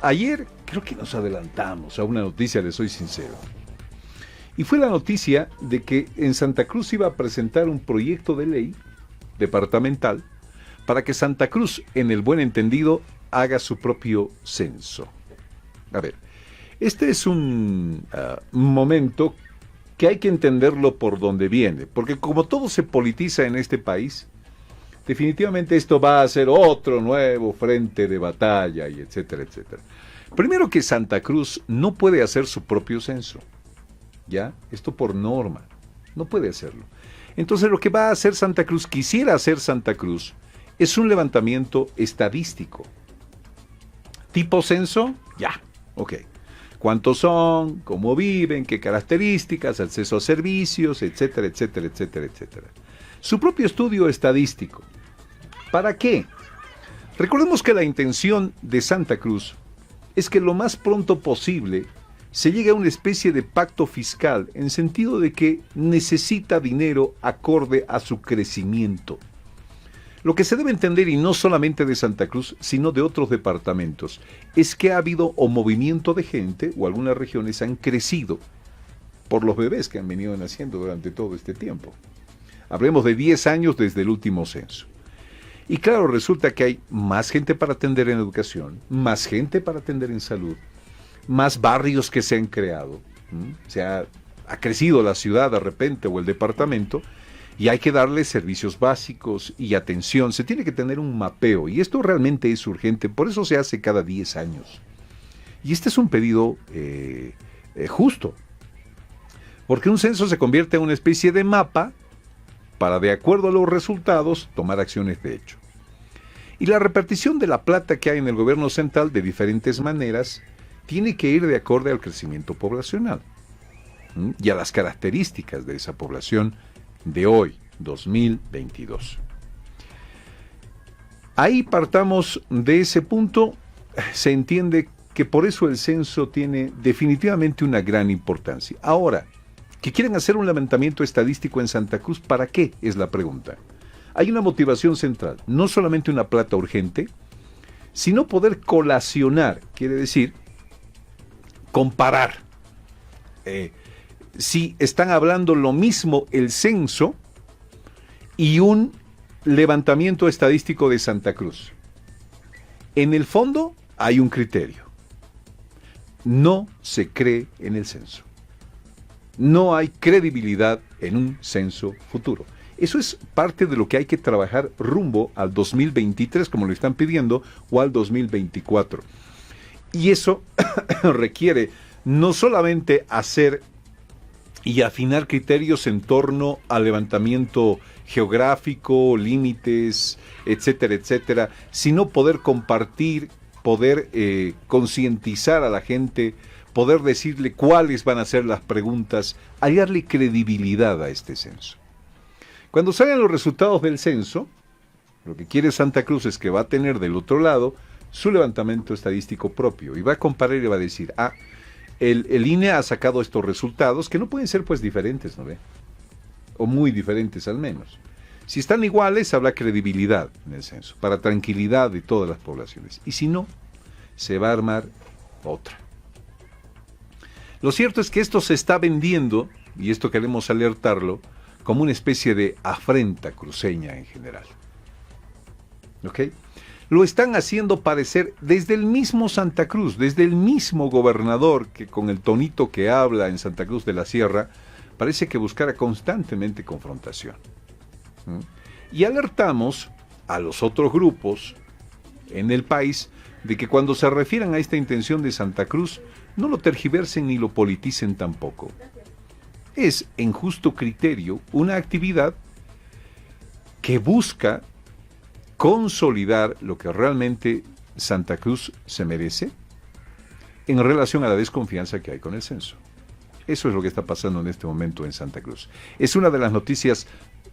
Ayer creo que nos adelantamos a una noticia, les soy sincero. Y fue la noticia de que en Santa Cruz iba a presentar un proyecto de ley departamental para que Santa Cruz, en el buen entendido, haga su propio censo. A ver, este es un momento que hay que entenderlo por donde viene, porque como todo se politiza en este país, definitivamente esto va a ser otro nuevo frente de batalla y etcétera, etcétera. Primero que Santa Cruz no puede hacer su propio censo, ¿ya? Esto por norma, no puede hacerlo. Entonces lo que va a hacer Santa Cruz, quisiera hacer Santa Cruz, es un levantamiento estadístico. ¿Tipo censo? Ya, ok. ¿Cuántos son? ¿Cómo viven? ¿Qué características? ¿Acceso a servicios? Etcétera, etcétera, etcétera, etcétera. Su propio estudio estadístico. ¿Para qué? Recordemos que la intención de Santa Cruz es que lo más pronto posible se llegue a una especie de pacto fiscal en sentido de que necesita dinero acorde a su crecimiento. Lo que se debe entender, y no solamente de Santa Cruz, sino de otros departamentos, es que ha habido o movimiento de gente, o algunas regiones han crecido por los bebés que han venido naciendo durante todo este tiempo. Hablemos de 10 años desde el último censo. Y claro, resulta que hay más gente para atender en educación, más gente para atender en salud, más barrios que se han creado. Ha crecido la ciudad de repente o el departamento, y hay que darle servicios básicos y atención. Se tiene que tener un mapeo, y esto realmente es urgente, por eso se hace cada 10 años. Y este es un pedido justo, porque un censo se convierte en una especie de mapa para, de acuerdo a los resultados, tomar acciones de hecho. Y la repartición de la plata que hay en el gobierno central de diferentes maneras tiene que ir de acorde al crecimiento poblacional y a las características de esa población de hoy, 2022. Ahí partamos de ese punto. Se entiende que por eso el censo tiene definitivamente una gran importancia. Ahora, que quieren hacer un levantamiento estadístico en Santa Cruz, ¿para qué? Es la pregunta. Hay una motivación central, no solamente una plata urgente, sino poder colacionar, quiere decir, comparar. Si están hablando lo mismo el censo y un levantamiento estadístico de Santa Cruz. En el fondo hay un criterio. No se cree en el censo. No hay credibilidad en un censo futuro. Eso es parte de lo que hay que trabajar rumbo al 2023, como lo están pidiendo, o al 2024. Y eso requiere no solamente hacer y afinar criterios en torno al levantamiento geográfico, límites, etcétera, etcétera, sino poder compartir, poder concientizar a la gente, poder decirle cuáles van a ser las preguntas, hallarle credibilidad a este censo. Cuando salgan los resultados del censo, lo que quiere Santa Cruz es que va a tener del otro lado su levantamiento estadístico propio y va a comparar y va a decir, el INE ha sacado estos resultados que no pueden ser pues diferentes, ¿no ve? O muy diferentes al menos. Si están iguales, habrá credibilidad en el censo, para tranquilidad de todas las poblaciones. Y si no, se va a armar otra. Lo cierto es que esto se está vendiendo, y esto queremos alertarlo, como una especie de afrenta cruceña en general. ¿Ok? Lo están haciendo parecer desde el mismo Santa Cruz, desde el mismo gobernador que con el tonito que habla en Santa Cruz de la Sierra, parece que buscara constantemente confrontación. Y alertamos a los otros grupos en el país de que cuando se refieran a esta intención de Santa Cruz, no lo tergiversen ni lo politicen tampoco. Es, en justo criterio, una actividad que busca consolidar lo que realmente Santa Cruz se merece en relación a la desconfianza que hay con el censo. Eso es lo que está pasando en este momento en Santa Cruz. Es una de las noticias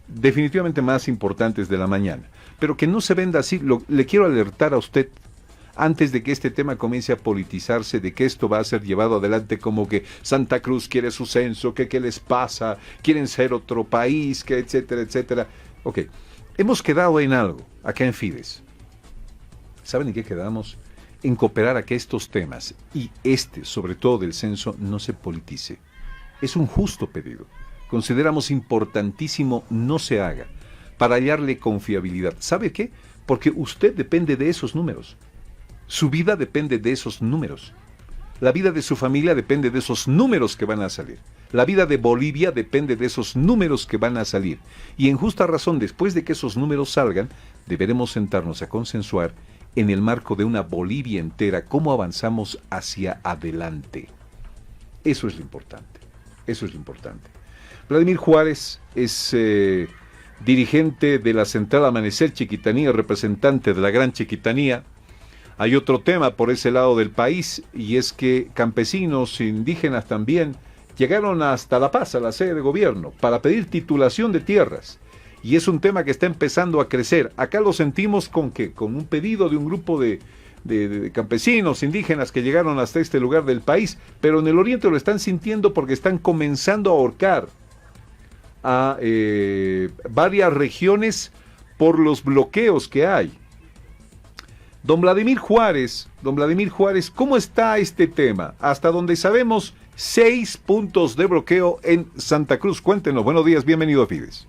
definitivamente más importantes de la mañana, pero que no se venda así. Le quiero alertar a usted, antes de que este tema comience a politizarse, de que esto va a ser llevado adelante como que Santa Cruz quiere su censo, que qué les pasa, quieren ser otro país, que etcétera, etcétera. Ok, hemos quedado en algo, acá en Fides. ¿Saben en qué quedamos? en cooperar a que estos temas, y sobre todo del censo, no se politice. Es un justo pedido. Consideramos importantísimo no se haga, para hallarle confiabilidad. ¿Sabe qué? Porque usted depende de esos números. Su vida depende de esos números. La vida de su familia depende de esos números que van a salir. La vida de Bolivia depende de esos números que van a salir. Y en justa razón, después de que esos números salgan, deberemos sentarnos a consensuar en el marco de una Bolivia entera cómo avanzamos hacia adelante. Eso es lo importante. Eso es lo importante. Vladimir Juárez es dirigente de la Central Amanecer Chiquitanía, representante de la Gran Chiquitanía. Hay otro tema por ese lado del país, y es que campesinos indígenas también llegaron hasta La Paz, a la sede de gobierno, para pedir titulación de tierras. Y es un tema que está empezando a crecer. Acá lo sentimos con un pedido de un grupo de campesinos indígenas que llegaron hasta este lugar del país, pero en el oriente lo están sintiendo porque están comenzando a ahorcar a varias regiones por los bloqueos que hay. Don Vladimir Juárez, ¿cómo está este tema? Hasta donde sabemos, 6 puntos de bloqueo en Santa Cruz. Cuéntenos. Buenos días, bienvenido a Fides.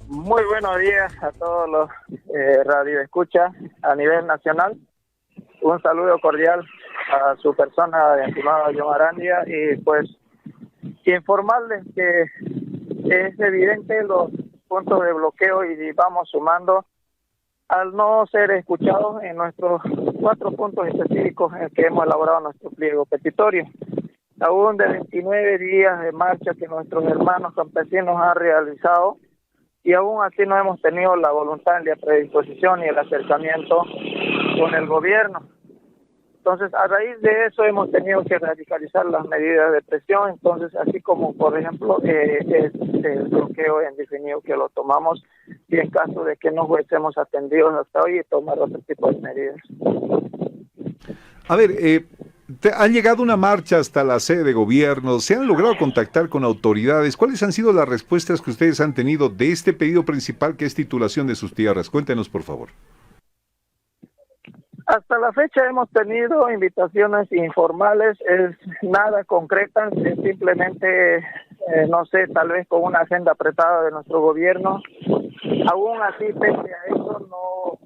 Muy buenos días a todos los radioescuchas a nivel nacional. Un saludo cordial a su persona, estimado John Arandia, y pues informarles que es evidente los puntos de bloqueo y vamos sumando al no ser escuchados en nuestros 4 puntos específicos en que hemos elaborado nuestro pliego petitorio. Aún de 29 días de marcha que nuestros hermanos campesinos han realizado, y aún así no hemos tenido la voluntad, la predisposición y el acercamiento con el gobierno. Entonces, a raíz de eso hemos tenido que radicalizar las medidas de presión. Entonces, así como, por ejemplo, el bloqueo indefinido que lo tomamos, y en caso de que no fuésemos atendidos hasta hoy, tomar otro tipo de medidas. A ver, ha llegado una marcha hasta la sede de gobierno, ¿se han logrado contactar con autoridades? ¿Cuáles han sido las respuestas que ustedes han tenido de este pedido principal, que es titulación de sus tierras? Cuéntenos, por favor. Hasta la fecha hemos tenido invitaciones informales, es nada concretas, es simplemente, no sé, tal vez con una agenda apretada de nuestro gobierno. Aún así, pese a eso,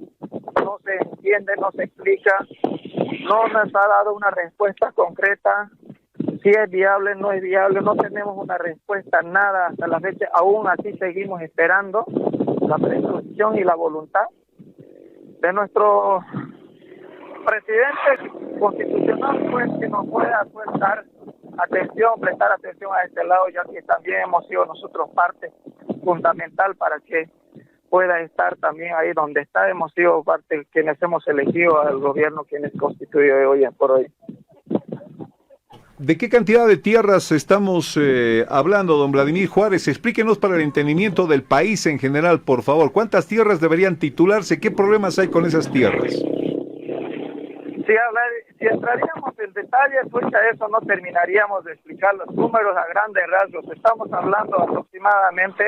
no se entiende, no se explica, no nos ha dado una respuesta concreta, si es viable, no es viable, no tenemos una respuesta, nada hasta la fecha. Aún así seguimos esperando la predisposición y la voluntad de nuestro presidente constitucional, pues, que nos pueda prestar atención a este lado, ya que también hemos sido nosotros parte fundamental para que pueda estar también ahí donde está. Hemos sido parte quienes hemos elegido al gobierno, quienes constituye hoy por hoy. ¿De qué cantidad de tierras estamos hablando, don Vladimir Juárez? Explíquenos para el entendimiento del país en general, por favor. ¿Cuántas tierras deberían titularse? ¿Qué problemas hay con esas tierras? Si entraríamos en detalle, pues a eso no terminaríamos de explicar los números a grandes rasgos. Estamos hablando aproximadamente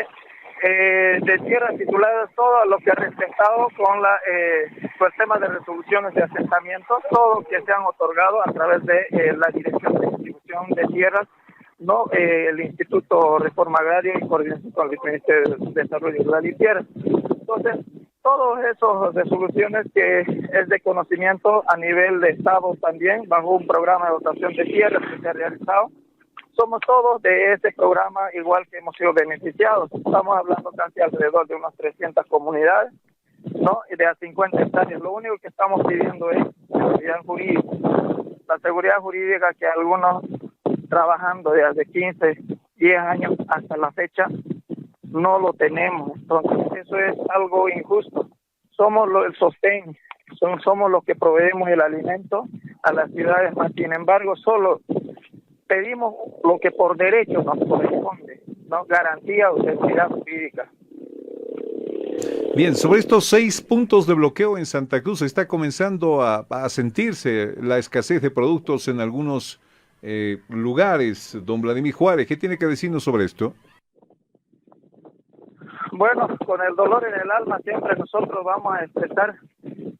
de tierras tituladas, todo lo que ha respectado con el tema de resoluciones de asentamiento, todo que se han otorgado a través de la Dirección de Distribución de Tierras, no el Instituto Reforma Agraria y coordinación con el Ministerio de Desarrollo Rural y Tierras. Entonces, todas esas resoluciones que es de conocimiento a nivel de Estado también, bajo un programa de dotación de tierras que se ha realizado, somos todos de ese programa, igual que hemos sido beneficiados. Estamos hablando casi alrededor de unas 300 comunidades, ¿no? Y de a 50 hectáreas. Lo único que estamos pidiendo es seguridad jurídica. La seguridad jurídica que algunos trabajando desde 15, 10 años hasta la fecha, no lo tenemos. Entonces, eso es algo injusto. Somos el sostén, somos los que proveemos el alimento a las ciudades, más sin embargo, solo pedimos lo que por derecho nos corresponde, ¿no? Garantía o seguridad jurídica. Bien, sobre estos 6 puntos de bloqueo en Santa Cruz, está comenzando a sentirse la escasez de productos en algunos lugares. Don Vladimir Juárez, ¿qué tiene que decirnos sobre esto? Bueno, con el dolor en el alma siempre nosotros vamos a expresar,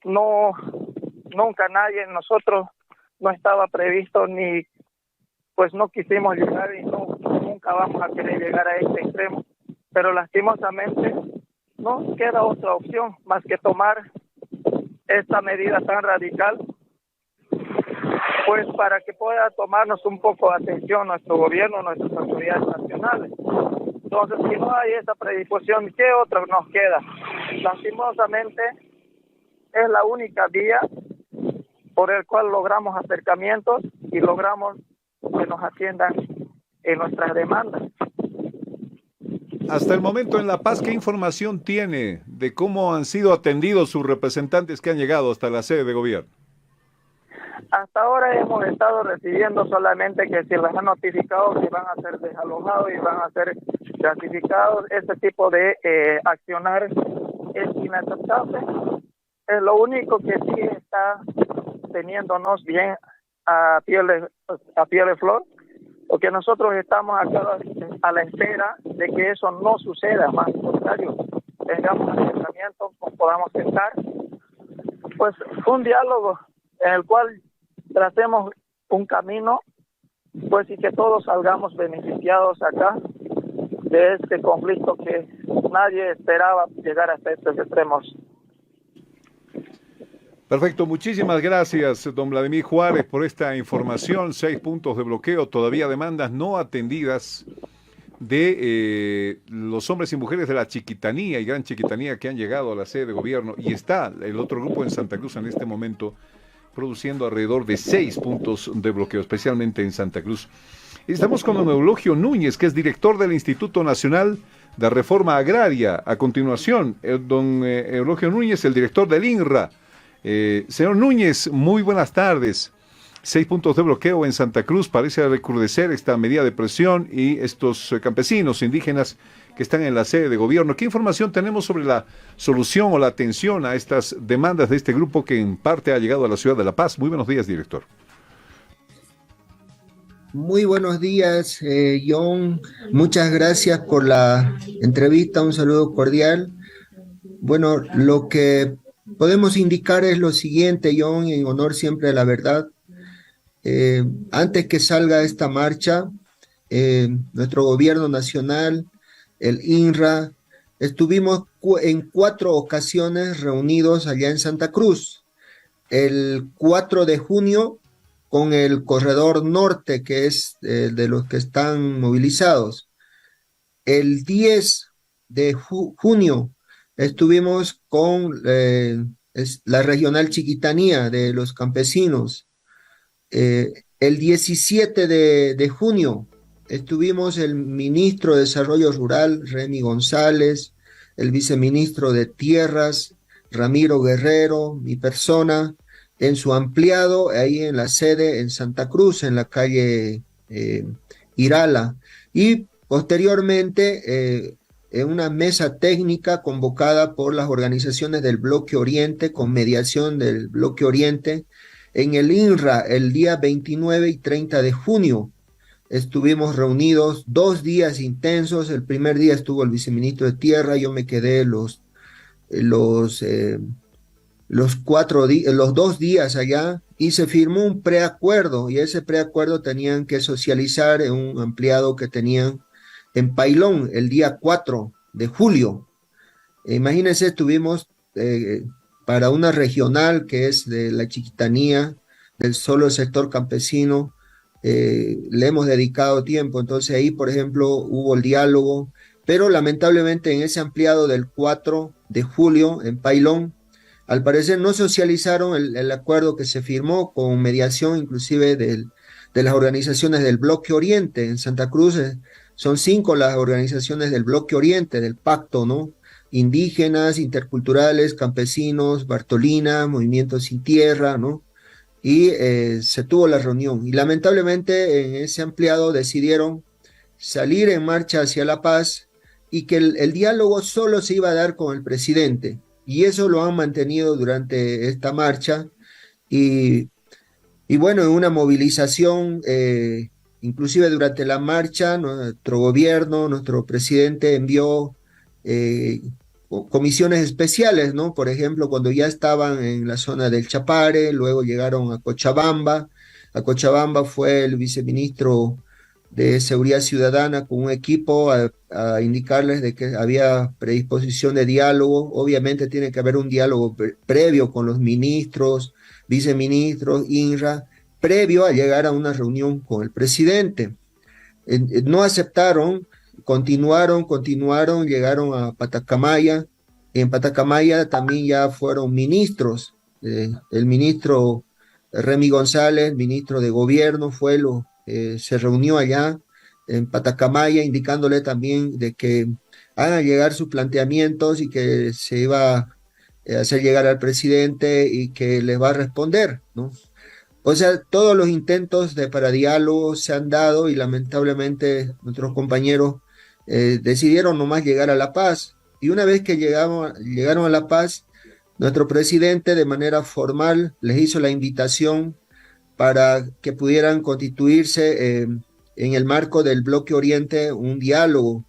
no nunca nadie, nosotros no estaba previsto ni, pues no quisimos llegar y no, nunca vamos a querer llegar a este extremo, pero lastimosamente no queda otra opción más que tomar esta medida tan radical, pues para que pueda tomarnos un poco de atención nuestro gobierno, nuestras autoridades nacionales. Entonces, si no hay esa predisposición, ¿qué otra nos queda? Lastimosamente, es la única vía por el cual logramos acercamientos y logramos que nos atiendan en nuestras demandas. Hasta el momento en La Paz, ¿qué información tiene de cómo han sido atendidos sus representantes que han llegado hasta la sede de gobierno? Hasta ahora hemos estado recibiendo solamente que se les ha notificado que van a ser desalojados y van a ser clasificados. Este tipo de accionar es inaceptable. Es lo único que sí está teniéndonos bien a pie de flor, porque nosotros estamos acá a la espera de que eso no suceda, más al contrario, tengamos acercamiento, podamos sentar, pues un diálogo en el cual tracemos un camino, pues y que todos salgamos beneficiados acá de este conflicto que nadie esperaba llegar hasta estos extremos. Perfecto, muchísimas gracias, don Vladimir Juárez, por esta información. 6 puntos de bloqueo, todavía demandas no atendidas de los hombres y mujeres de la Chiquitanía y Gran Chiquitanía que han llegado a la sede de gobierno, y está el otro grupo en Santa Cruz en este momento produciendo alrededor de 6 puntos de bloqueo, especialmente en Santa Cruz. Estamos con don Eulogio Núñez, que es director del Instituto Nacional de Reforma Agraria. A continuación, don Eulogio Núñez, el director del INRA. Señor Núñez, muy buenas tardes. 6 puntos de bloqueo en Santa Cruz, parece recrudecer esta medida de presión y estos campesinos indígenas que están en la sede de gobierno. ¿Qué información tenemos sobre la solución o la atención a estas demandas de este grupo que en parte ha llegado a la ciudad de La Paz? Muy buenos días, director. Muy buenos días, John. Muchas gracias por la entrevista. Un saludo cordial. Bueno, lo que podemos indicar es lo siguiente, John, en honor siempre a la verdad. Antes que salga esta marcha, nuestro gobierno nacional, el INRA, estuvimos en 4 ocasiones reunidos allá en Santa Cruz. El 4 de junio con el corredor norte, que es de los que están movilizados. El 10 de junio estuvimos con la regional Chiquitanía de los campesinos. El 17 de junio estuvimos el ministro de Desarrollo Rural, Remy González, el viceministro de Tierras, Ramiro Guerrero, mi persona, en su ampliado, ahí en la sede en Santa Cruz, en la calle Irala. Y posteriormente, en una mesa técnica convocada por las organizaciones del Bloque Oriente, con mediación del Bloque Oriente, en el INRA, el día 29 y 30 de junio, estuvimos reunidos 2 días intensos. El primer día estuvo el viceministro de Tierra, yo me quedé los 2 días allá, y se firmó un preacuerdo, y ese preacuerdo tenían que socializar en un ampliado que tenían en Pailón el día 4 de julio. Imagínense, estuvimos para una regional que es de la Chiquitanía, del solo sector campesino, le hemos dedicado tiempo. Entonces ahí, por ejemplo, hubo el diálogo, pero lamentablemente en ese ampliado del 4 de julio en Pailón, al parecer no socializaron el acuerdo que se firmó con mediación inclusive de las organizaciones del Bloque Oriente. En Santa Cruz son 5 las organizaciones del Bloque Oriente, del pacto, ¿no? Indígenas, interculturales, campesinos, Bartolina, Movimiento Sin Tierra, ¿no? Y se tuvo la reunión. Y lamentablemente en ese ampliado decidieron salir en marcha hacia La Paz, y que el diálogo solo se iba a dar con el presidente. Y eso lo han mantenido durante esta marcha. Y bueno, en una movilización, inclusive durante la marcha, nuestro gobierno, nuestro presidente envió comisiones especiales, ¿no? Por ejemplo, cuando ya estaban en la zona del Chapare, luego llegaron a Cochabamba. A Cochabamba fue el viceministro de Seguridad Ciudadana con un equipo a indicarles de que había predisposición de diálogo. Obviamente tiene que haber un diálogo previo con los ministros, viceministros, INRA, previo a llegar a una reunión con el presidente. No aceptaron, continuaron, llegaron a Patacamaya. En Patacamaya también ya fueron ministros. El ministro Remy González, ministro de Gobierno, se reunió allá en Patacamaya, indicándole también de que hagan llegar sus planteamientos y que se iba a hacer llegar al presidente y que les va a responder, ¿no? O sea, todos los intentos para diálogo se han dado y lamentablemente nuestros compañeros decidieron nomás llegar a La Paz. Y una vez que llegaron a La Paz, nuestro presidente de manera formal les hizo la invitación para que pudieran constituirse en el marco del Bloque Oriente un diálogo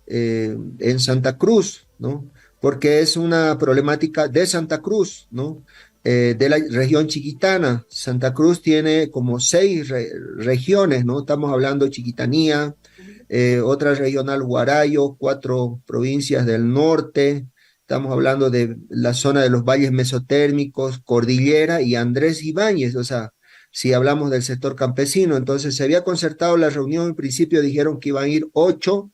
en Santa Cruz, ¿no? Porque es una problemática de Santa Cruz, ¿no? De la región chiquitana. Santa Cruz tiene como 6 regiones, ¿no? Estamos hablando de Chiquitanía, otra regional Huarayo, 4 provincias del norte, estamos hablando de la zona de los valles mesotérmicos, Cordillera y Andrés Ibáñez, o sea, si hablamos del sector campesino. Entonces se había concertado la reunión, en principio dijeron que iban a ir 8,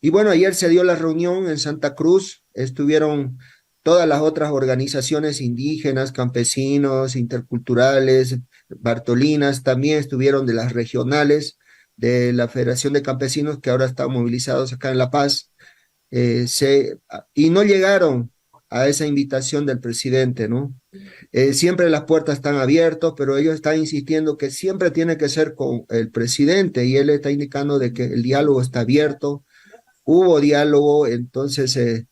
y bueno, ayer se dio la reunión en Santa Cruz, estuvieron todas las otras organizaciones indígenas, campesinos, interculturales, bartolinas, también estuvieron de las regionales, de la Federación de Campesinos, que ahora están movilizados acá en La Paz, y no llegaron a esa invitación del presidente, ¿no? Siempre las puertas están abiertas, pero ellos están insistiendo que siempre tiene que ser con el presidente, y él está indicando de que el diálogo está abierto, hubo diálogo. Entonces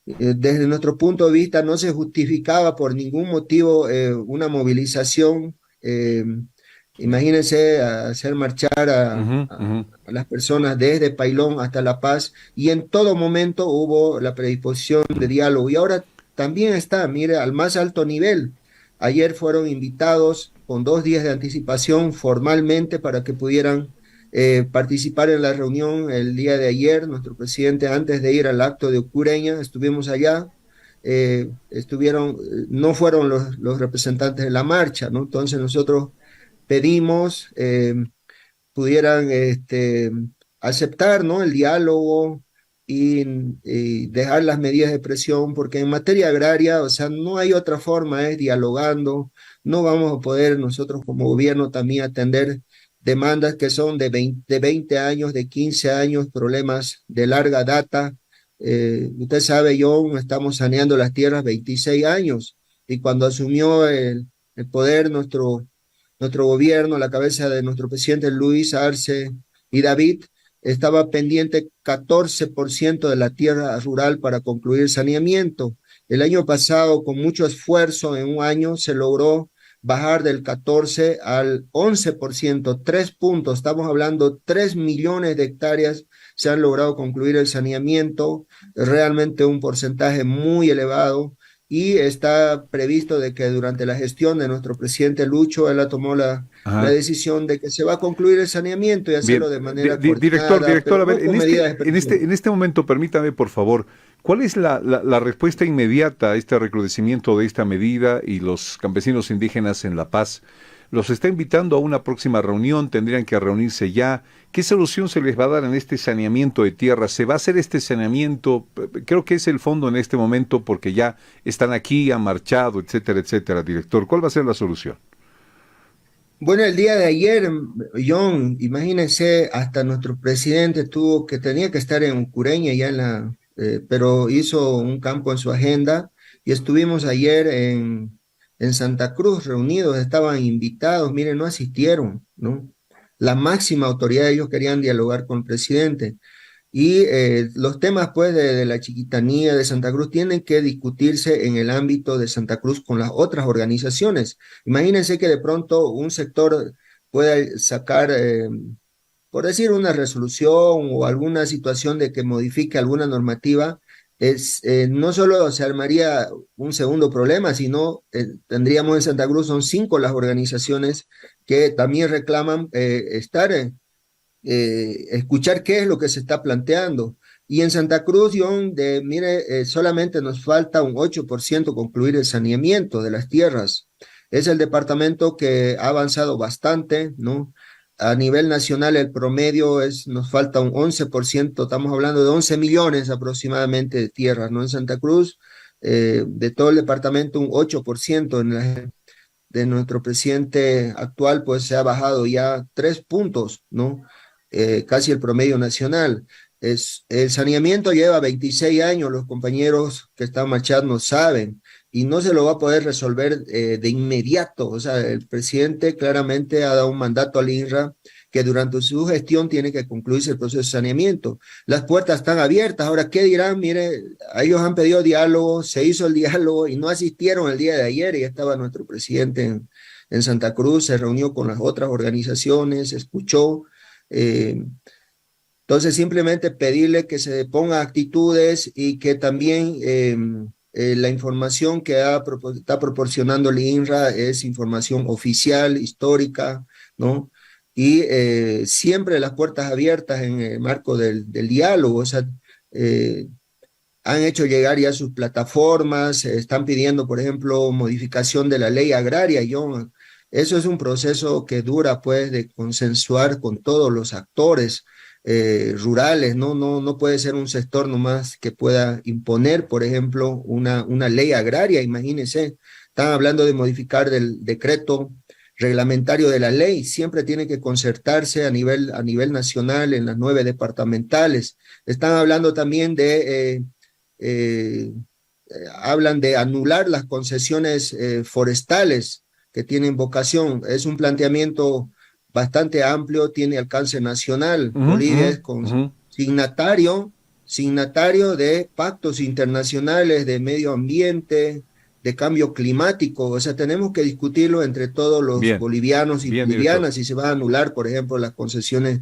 desde nuestro punto de vista no se justificaba por ningún motivo una movilización. Imagínense hacer marchar a las personas desde Pailón hasta La Paz, y en todo momento hubo la predisposición de diálogo, y ahora también está, mire, al más alto nivel. Ayer fueron invitados con 2 días de anticipación formalmente para que pudieran participar en la reunión el día de ayer. Nuestro presidente, antes de ir al acto de Ucureña, estuvimos allá, no fueron los representantes de la marcha, ¿no? Entonces nosotros pedimos pudieran aceptar, ¿no?, el diálogo y dejar las medidas de presión, porque en materia agraria, o sea, no hay otra forma, es dialogando. No vamos a poder nosotros como gobierno también atender demandas que son de 20 años, de 15 años, problemas de larga data. Usted sabe, John, estamos saneando las tierras 26 años, y cuando asumió el poder nuestro gobierno, a la cabeza de nuestro presidente Luis Arce y David, estaba pendiente 14% de la tierra rural para concluir saneamiento. El año pasado, con mucho esfuerzo, en un año se logró bajar del 14 al 11%, 3 puntos. Estamos hablando 3 millones de hectáreas se han logrado concluir el saneamiento, realmente un porcentaje muy elevado. Y está previsto de que durante la gestión de nuestro presidente Lucho, él ha tomado la decisión de que se va a concluir el saneamiento y hacerlo de manera Director, a ver, en en este momento, permítame, por favor, ¿cuál es la respuesta inmediata a este recrudecimiento de esta medida? Y los campesinos indígenas en La Paz los está invitando a una próxima reunión, tendrían que reunirse ya. ¿Qué solución se les va a dar en este saneamiento de tierra? ¿Se va a hacer este saneamiento? Creo que es el fondo en este momento, porque ya están aquí, han marchado, etcétera, etcétera. Director, ¿cuál va a ser la solución? Bueno, el día de ayer, John, imagínense, hasta nuestro presidente tenía que estar en Ucureña ya pero hizo un campo en su agenda, y estuvimos ayer en Santa Cruz reunidos, estaban invitados, miren, no asistieron, ¿no? La máxima autoridad, ellos querían dialogar con el presidente. Y los temas, pues, de la chiquitanía de Santa Cruz tienen que discutirse en el ámbito de Santa Cruz con las otras organizaciones. Imagínense que de pronto un sector pueda sacar, por decir, una resolución o alguna situación de que modifique alguna normativa, no solo se armaría un segundo problema, sino tendríamos en Santa Cruz, son 5 las organizaciones que también reclaman escuchar qué es lo que se está planteando. Y en Santa Cruz, John, mire, solamente nos falta un 8% concluir el saneamiento de las tierras. Es el departamento que ha avanzado bastante, ¿no? A nivel nacional el promedio nos falta un 11%, estamos hablando de 11 millones aproximadamente de tierras, ¿no? En Santa Cruz, de todo el departamento un 8% de nuestro presidente actual, pues se ha bajado ya 3 puntos, ¿no? Casi el promedio nacional. El saneamiento lleva 26 años, los compañeros que están marchando saben, y no se lo va a poder resolver de inmediato. O sea, el presidente claramente ha dado un mandato al INRA que durante su gestión tiene que concluirse el proceso de saneamiento. Las puertas están abiertas. Ahora, ¿qué dirán? Mire, ellos han pedido diálogo, se hizo el diálogo y no asistieron el día de ayer, y estaba nuestro presidente en Santa Cruz, se reunió con las otras organizaciones, escuchó. Entonces, simplemente pedirle que se ponga actitudes y que también la información que está proporcionando el INRA es información oficial, histórica, ¿no? Y siempre las puertas abiertas en el marco del diálogo. O sea, han hecho llegar ya sus plataformas, están pidiendo, por ejemplo, modificación de la ley agraria. Eso es un proceso que dura, pues, de consensuar con todos los actores rurales. No puede ser un sector nomás que pueda imponer, por ejemplo, una ley agraria. Imagínense, están hablando de modificar del decreto reglamentario de la ley, siempre tiene que concertarse a nivel nacional en las 9 departamentales. Están hablando también hablan de anular las concesiones forestales que tienen vocación. Es un planteamiento bastante amplio, tiene alcance nacional. Bolivia es signatario de pactos internacionales de medio ambiente, de cambio climático. O sea, tenemos que discutirlo entre todos los bolivianos y bolivianas, si se va a anular, por ejemplo, las concesiones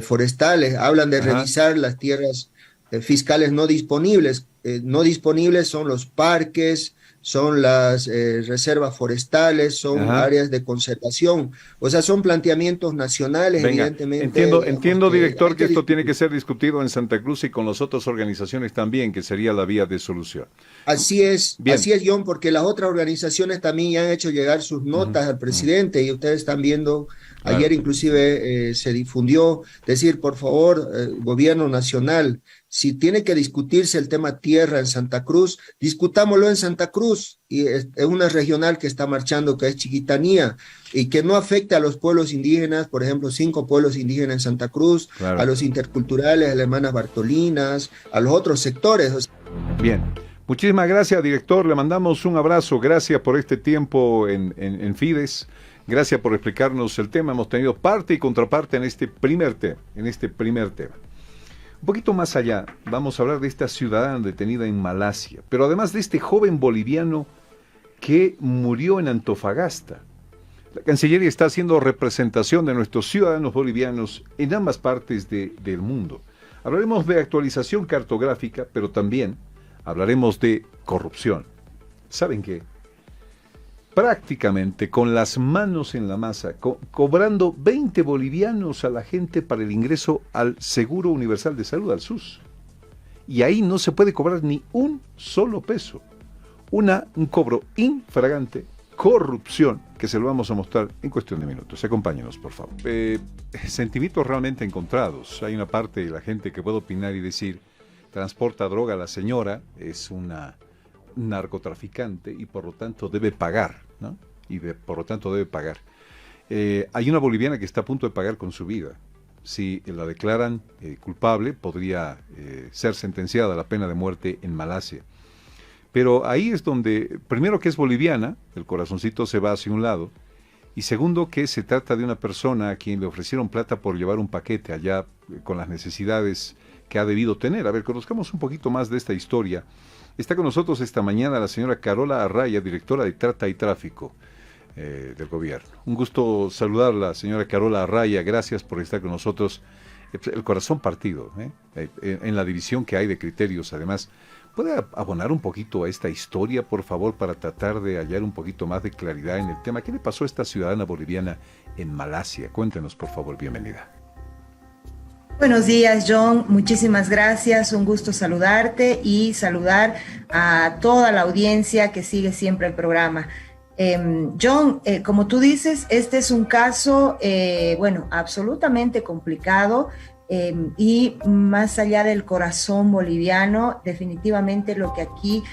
forestales. Hablan de revisar las tierras fiscales no disponibles. No disponibles son los parques, son las reservas forestales, son áreas de conservación. O sea, son planteamientos nacionales, evidentemente. Entiendo, director, que esto tiene que ser discutido en Santa Cruz y con las otras organizaciones también, que sería la vía de solución. Así es, John, porque las otras organizaciones también ya han hecho llegar sus notas al presidente, y ustedes están viendo, ayer inclusive se difundió, decir, por favor, gobierno nacional, si tiene que discutirse el tema tierra en Santa Cruz, discutámoslo en Santa Cruz. Y es una regional que está marchando, que es Chiquitanía, y que no afecte a los pueblos indígenas, por ejemplo, 5 pueblos indígenas en Santa Cruz, a los interculturales, a las hermanas Bartolinas, a los otros sectores. Bien. Muchísimas gracias, director. Le mandamos un abrazo. Gracias por este tiempo en Fides. Gracias por explicarnos el tema. Hemos tenido parte y contraparte en este primer tema. Un poquito más allá, vamos a hablar de esta ciudadana detenida en Malasia, pero además de este joven boliviano que murió en Antofagasta. La Cancillería está haciendo representación de nuestros ciudadanos bolivianos en ambas partes del mundo. Hablaremos de actualización cartográfica, pero también hablaremos de corrupción. ¿Saben qué? Prácticamente con las manos en la masa, cobrando 20 bolivianos a la gente para el ingreso al Seguro Universal de Salud, al SUS. Y ahí no se puede cobrar ni un solo peso. Un cobro infragante, corrupción, que se lo vamos a mostrar en cuestión de minutos. Acompáñenos, por favor. Sentimientos realmente encontrados. Hay una parte de la gente que puede opinar y decir, transporta droga a la señora, es una narcotraficante y por lo tanto debe pagar, ¿no? Hay una boliviana que está a punto de pagar con su vida. Si la declaran culpable, podría ser sentenciada a la pena de muerte en Malasia. Pero ahí es donde, primero, que es boliviana, el corazoncito se va hacia un lado, y segundo, que se trata de una persona a quien le ofrecieron plata por llevar un paquete allá con las necesidades que ha debido tener. A ver, conozcamos un poquito más de esta historia. Está con nosotros esta mañana la señora Carola Arraya, directora de Trata y Tráfico del gobierno. Un gusto saludarla, señora Carola Arraya. Gracias por estar con nosotros. El corazón partido en la división que hay de criterios, además, puede abonar un poquito a esta historia, por favor, para tratar de hallar un poquito más de claridad en el tema? ¿Qué le pasó a esta ciudadana boliviana en Malasia? Cuéntenos, por favor, bienvenida. Buenos días, John. Muchísimas gracias. Un gusto saludarte y saludar a toda la audiencia que sigue siempre el programa. John, como tú dices, este es un caso, absolutamente complicado. Y más allá del corazón boliviano, definitivamente lo que aquí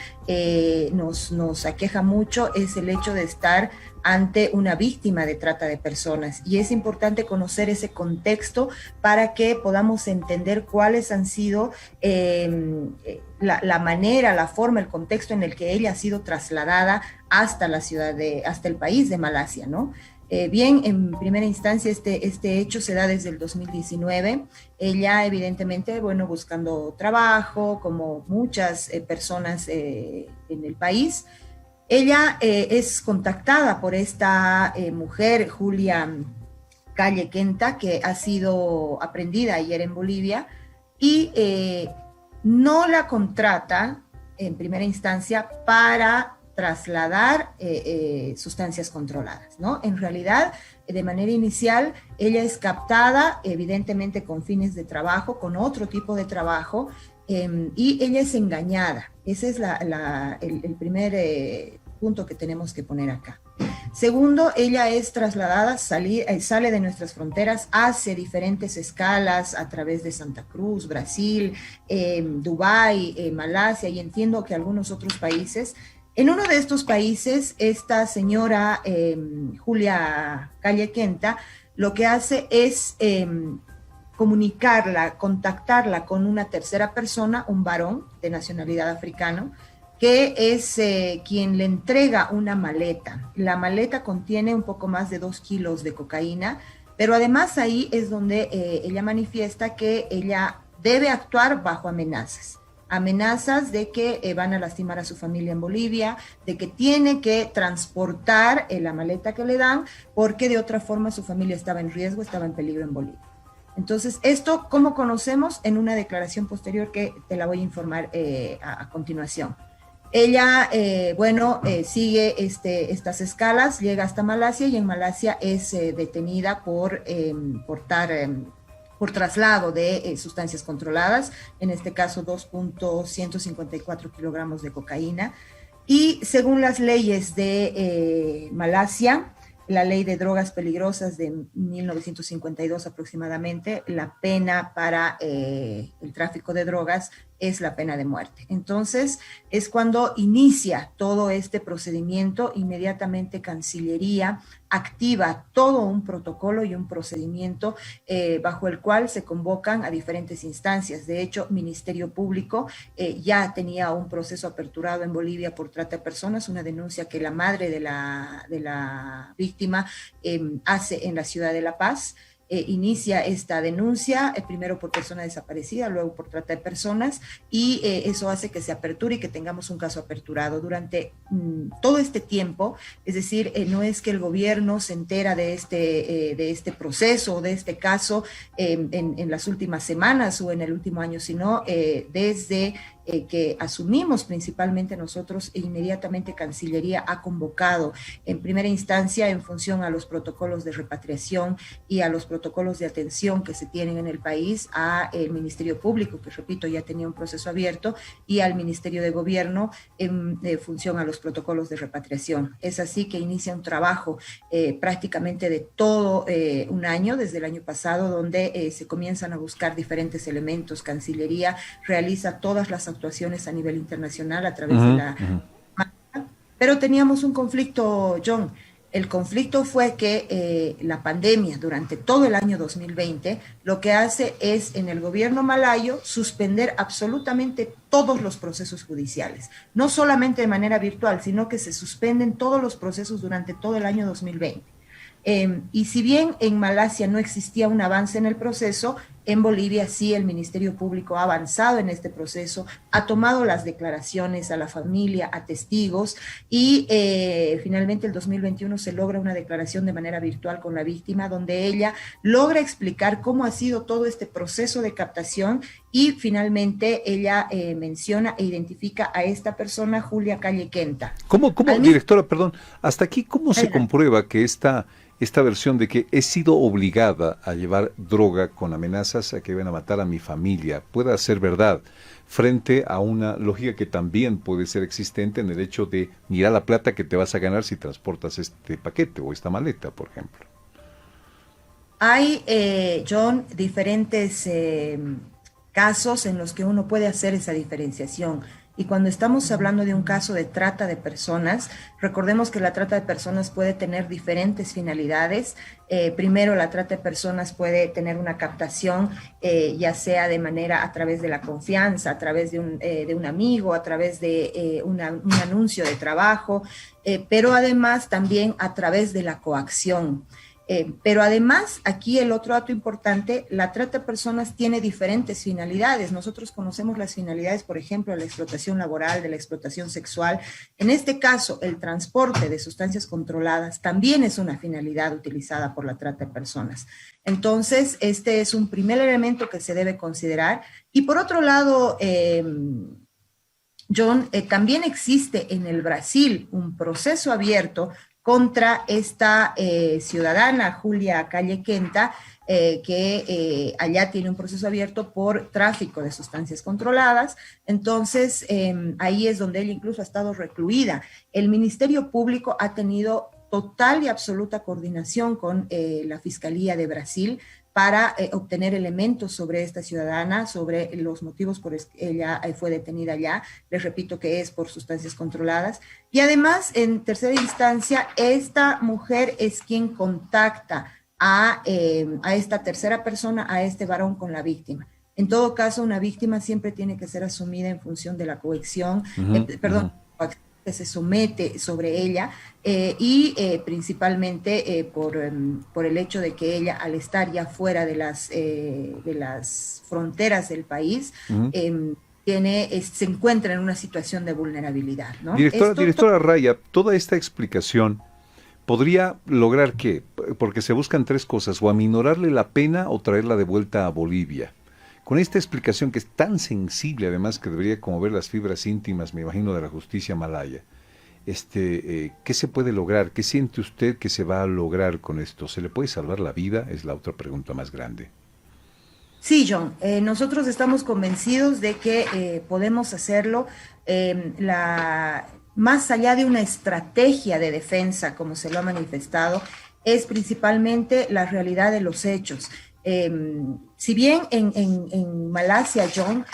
nos aqueja mucho es el hecho de estar ante una víctima de trata de personas, y es importante conocer ese contexto para que podamos entender cuáles han sido la manera, la forma, el contexto en el que ella ha sido trasladada hasta hasta el país de Malasia, ¿no? Bien, en primera instancia este hecho se da desde el 2019. Ella evidentemente, buscando trabajo, como muchas personas en el país. Ella es contactada por esta mujer, Julia Calle Quenta, que ha sido aprendida ayer en Bolivia, y no la contrata en primera instancia para trasladar sustancias controladas, ¿no? En realidad, de manera inicial, ella es captada, evidentemente con fines de trabajo, con otro tipo de trabajo, y ella es engañada. Ese es el primer punto que tenemos que poner acá. Segundo, ella es trasladada, sale de nuestras fronteras, hace diferentes escalas a través de Santa Cruz, Brasil, Dubái, Malasia, y entiendo que algunos otros países. En uno de estos países, esta señora Julia Calle Quenta lo que hace es contactarla con una tercera persona, un varón de nacionalidad africano, que es quien le entrega una maleta. La maleta contiene un poco más de 2 kilos de cocaína, pero además ahí es donde ella manifiesta que ella debe actuar bajo amenazas de que van a lastimar a su familia en Bolivia, de que tiene que transportar la maleta que le dan, porque de otra forma su familia estaba en riesgo, estaba en peligro en Bolivia. Entonces, esto, ¿cómo conocemos? En una declaración posterior que te la voy a informar a continuación. Ella, sigue estas escalas, llega hasta Malasia, y en Malasia es detenida por traslado de sustancias controladas, en este caso 2.154 kilogramos de cocaína. Y según las leyes de Malasia, la ley de drogas peligrosas de 1952 aproximadamente, la pena para el tráfico de drogas es la pena de muerte. Entonces, es cuando inicia todo este procedimiento. Inmediatamente Cancillería activa todo un protocolo y un procedimiento bajo el cual se convocan a diferentes instancias. De hecho, Ministerio Público ya tenía un proceso aperturado en Bolivia por trata de personas, una denuncia que la madre de la víctima hace en la ciudad de La Paz. Inicia esta denuncia, primero por persona desaparecida, luego por trata de personas, y eso hace que se aperture y que tengamos un caso aperturado. Durante todo este tiempo, es decir, no es que el gobierno se entera de este proceso, de este caso en las últimas semanas o en el último año, sino desde que asumimos principalmente nosotros, e inmediatamente Cancillería ha convocado en primera instancia en función a los protocolos de repatriación y a los protocolos de atención que se tienen en el país, a el Ministerio Público, que repito, ya tenía un proceso abierto, y al Ministerio de Gobierno en función a los protocolos de repatriación. Es así que inicia un trabajo prácticamente de todo un año, desde el año pasado, donde se comienzan a buscar diferentes elementos. Cancillería realiza todas las actuaciones a nivel internacional a través de la... Pero teníamos un conflicto, John. El conflicto fue que la pandemia durante todo el año 2020 lo que hace es, en el gobierno malayo, suspender absolutamente todos los procesos judiciales. No solamente de manera virtual, sino que se suspenden todos los procesos durante todo el año 2020. Y si bien en Malasia no existía un avance en el proceso, En Bolivia sí, el Ministerio Público ha avanzado en este proceso, ha tomado las declaraciones a la familia, a testigos, y finalmente el 2021 se logra una declaración de manera virtual con la víctima, donde ella logra explicar cómo ha sido todo este proceso de captación, y finalmente ella menciona e identifica a esta persona, Julia Calle Quenta. ¿Cómo, directora, perdón, hasta aquí, cómo se comprueba que esta versión de que he sido obligada a llevar droga con amenazas a que van a matar a mi familia pueda ser verdad, frente a una lógica que también puede ser existente en el hecho de mira la plata que te vas a ganar si transportas este paquete o esta maleta, por ejemplo? Hay, John, diferentes casos en los que uno puede hacer esa diferenciación. Y cuando estamos hablando de un caso de trata de personas, recordemos que la trata de personas puede tener diferentes finalidades. Primero, la trata de personas puede tener una captación, ya sea de manera a través de la confianza, a través de un amigo, a través de un anuncio de trabajo, pero además también a través de la coacción. Pero además, aquí el otro dato importante, la trata de personas tiene diferentes finalidades. Nosotros conocemos las finalidades, por ejemplo, de la explotación laboral, de la explotación sexual. En este caso, el transporte de sustancias controladas también es una finalidad utilizada por la trata de personas. Entonces, este es un primer elemento que se debe considerar. Y por otro lado, John, también existe en el Brasil un proceso abierto contra esta ciudadana, Julia Calle Quenta, que allá tiene un proceso abierto por tráfico de sustancias controladas. Entonces, ahí es donde ella incluso ha estado recluida. El Ministerio Público ha tenido total y absoluta coordinación con la Fiscalía de Brasil para obtener elementos sobre esta ciudadana, sobre los motivos por los que ella fue detenida allá. Les repito que es por sustancias controladas. Y además, en tercera instancia, esta mujer es quien contacta a esta tercera persona, a este varón con la víctima. En todo caso, una víctima siempre tiene que ser asumida en función de la coacción, que se somete sobre ella, y principalmente por el hecho de que ella, al estar ya fuera de las fronteras del país, se encuentra en una situación de vulnerabilidad, ¿no? Directora Raya, toda esta explicación podría lograr ¿qué? Porque se buscan tres cosas: o aminorarle la pena o traerla de vuelta a Bolivia. Con esta explicación, que es tan sensible, además, que debería conmover las fibras íntimas, me imagino, de la justicia malaya, ¿qué se puede lograr? ¿Qué siente usted que se va a lograr con esto? ¿Se le puede salvar la vida? Es la otra pregunta más grande. Sí, John, nosotros estamos convencidos de que podemos hacerlo. Más allá de una estrategia de defensa, como se lo ha manifestado, es principalmente la realidad de los hechos. Si bien en Malasia, John,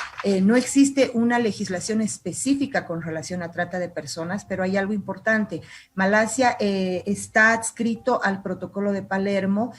no existe una legislación específica con relación a trata de personas, pero hay algo importante. Malasia está adscrito al protocolo de Palermo,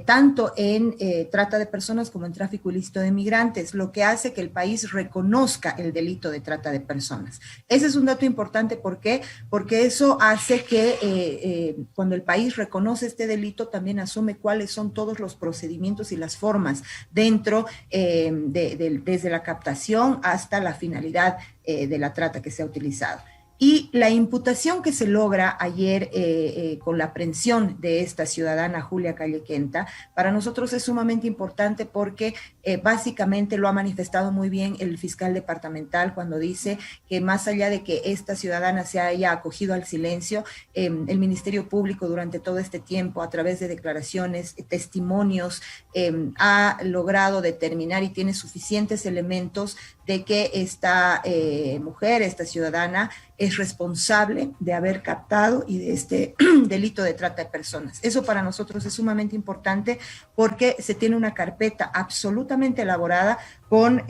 tanto en trata de personas como en tráfico ilícito de migrantes, lo que hace que el país reconozca el delito de trata de personas. Ese es un dato importante. ¿Por qué? Porque eso hace que cuando el país reconoce este delito, también asume cuáles son todos los procedimientos y las formas dentro desde la captación hasta la finalidad de la trata que se ha utilizado. Y la imputación que se logra ayer con la aprehensión de esta ciudadana Julia Calle Quenta, para nosotros es sumamente importante porque básicamente lo ha manifestado muy bien el fiscal departamental cuando dice que más allá de que esta ciudadana se haya acogido al silencio, el Ministerio Público durante todo este tiempo, a través de declaraciones, testimonios, ha logrado determinar y tiene suficientes elementos de que esta mujer, esta ciudadana, es responsable de haber captado y de este delito de trata de personas. Eso para nosotros es sumamente importante porque se tiene una carpeta absolutamente elaborada con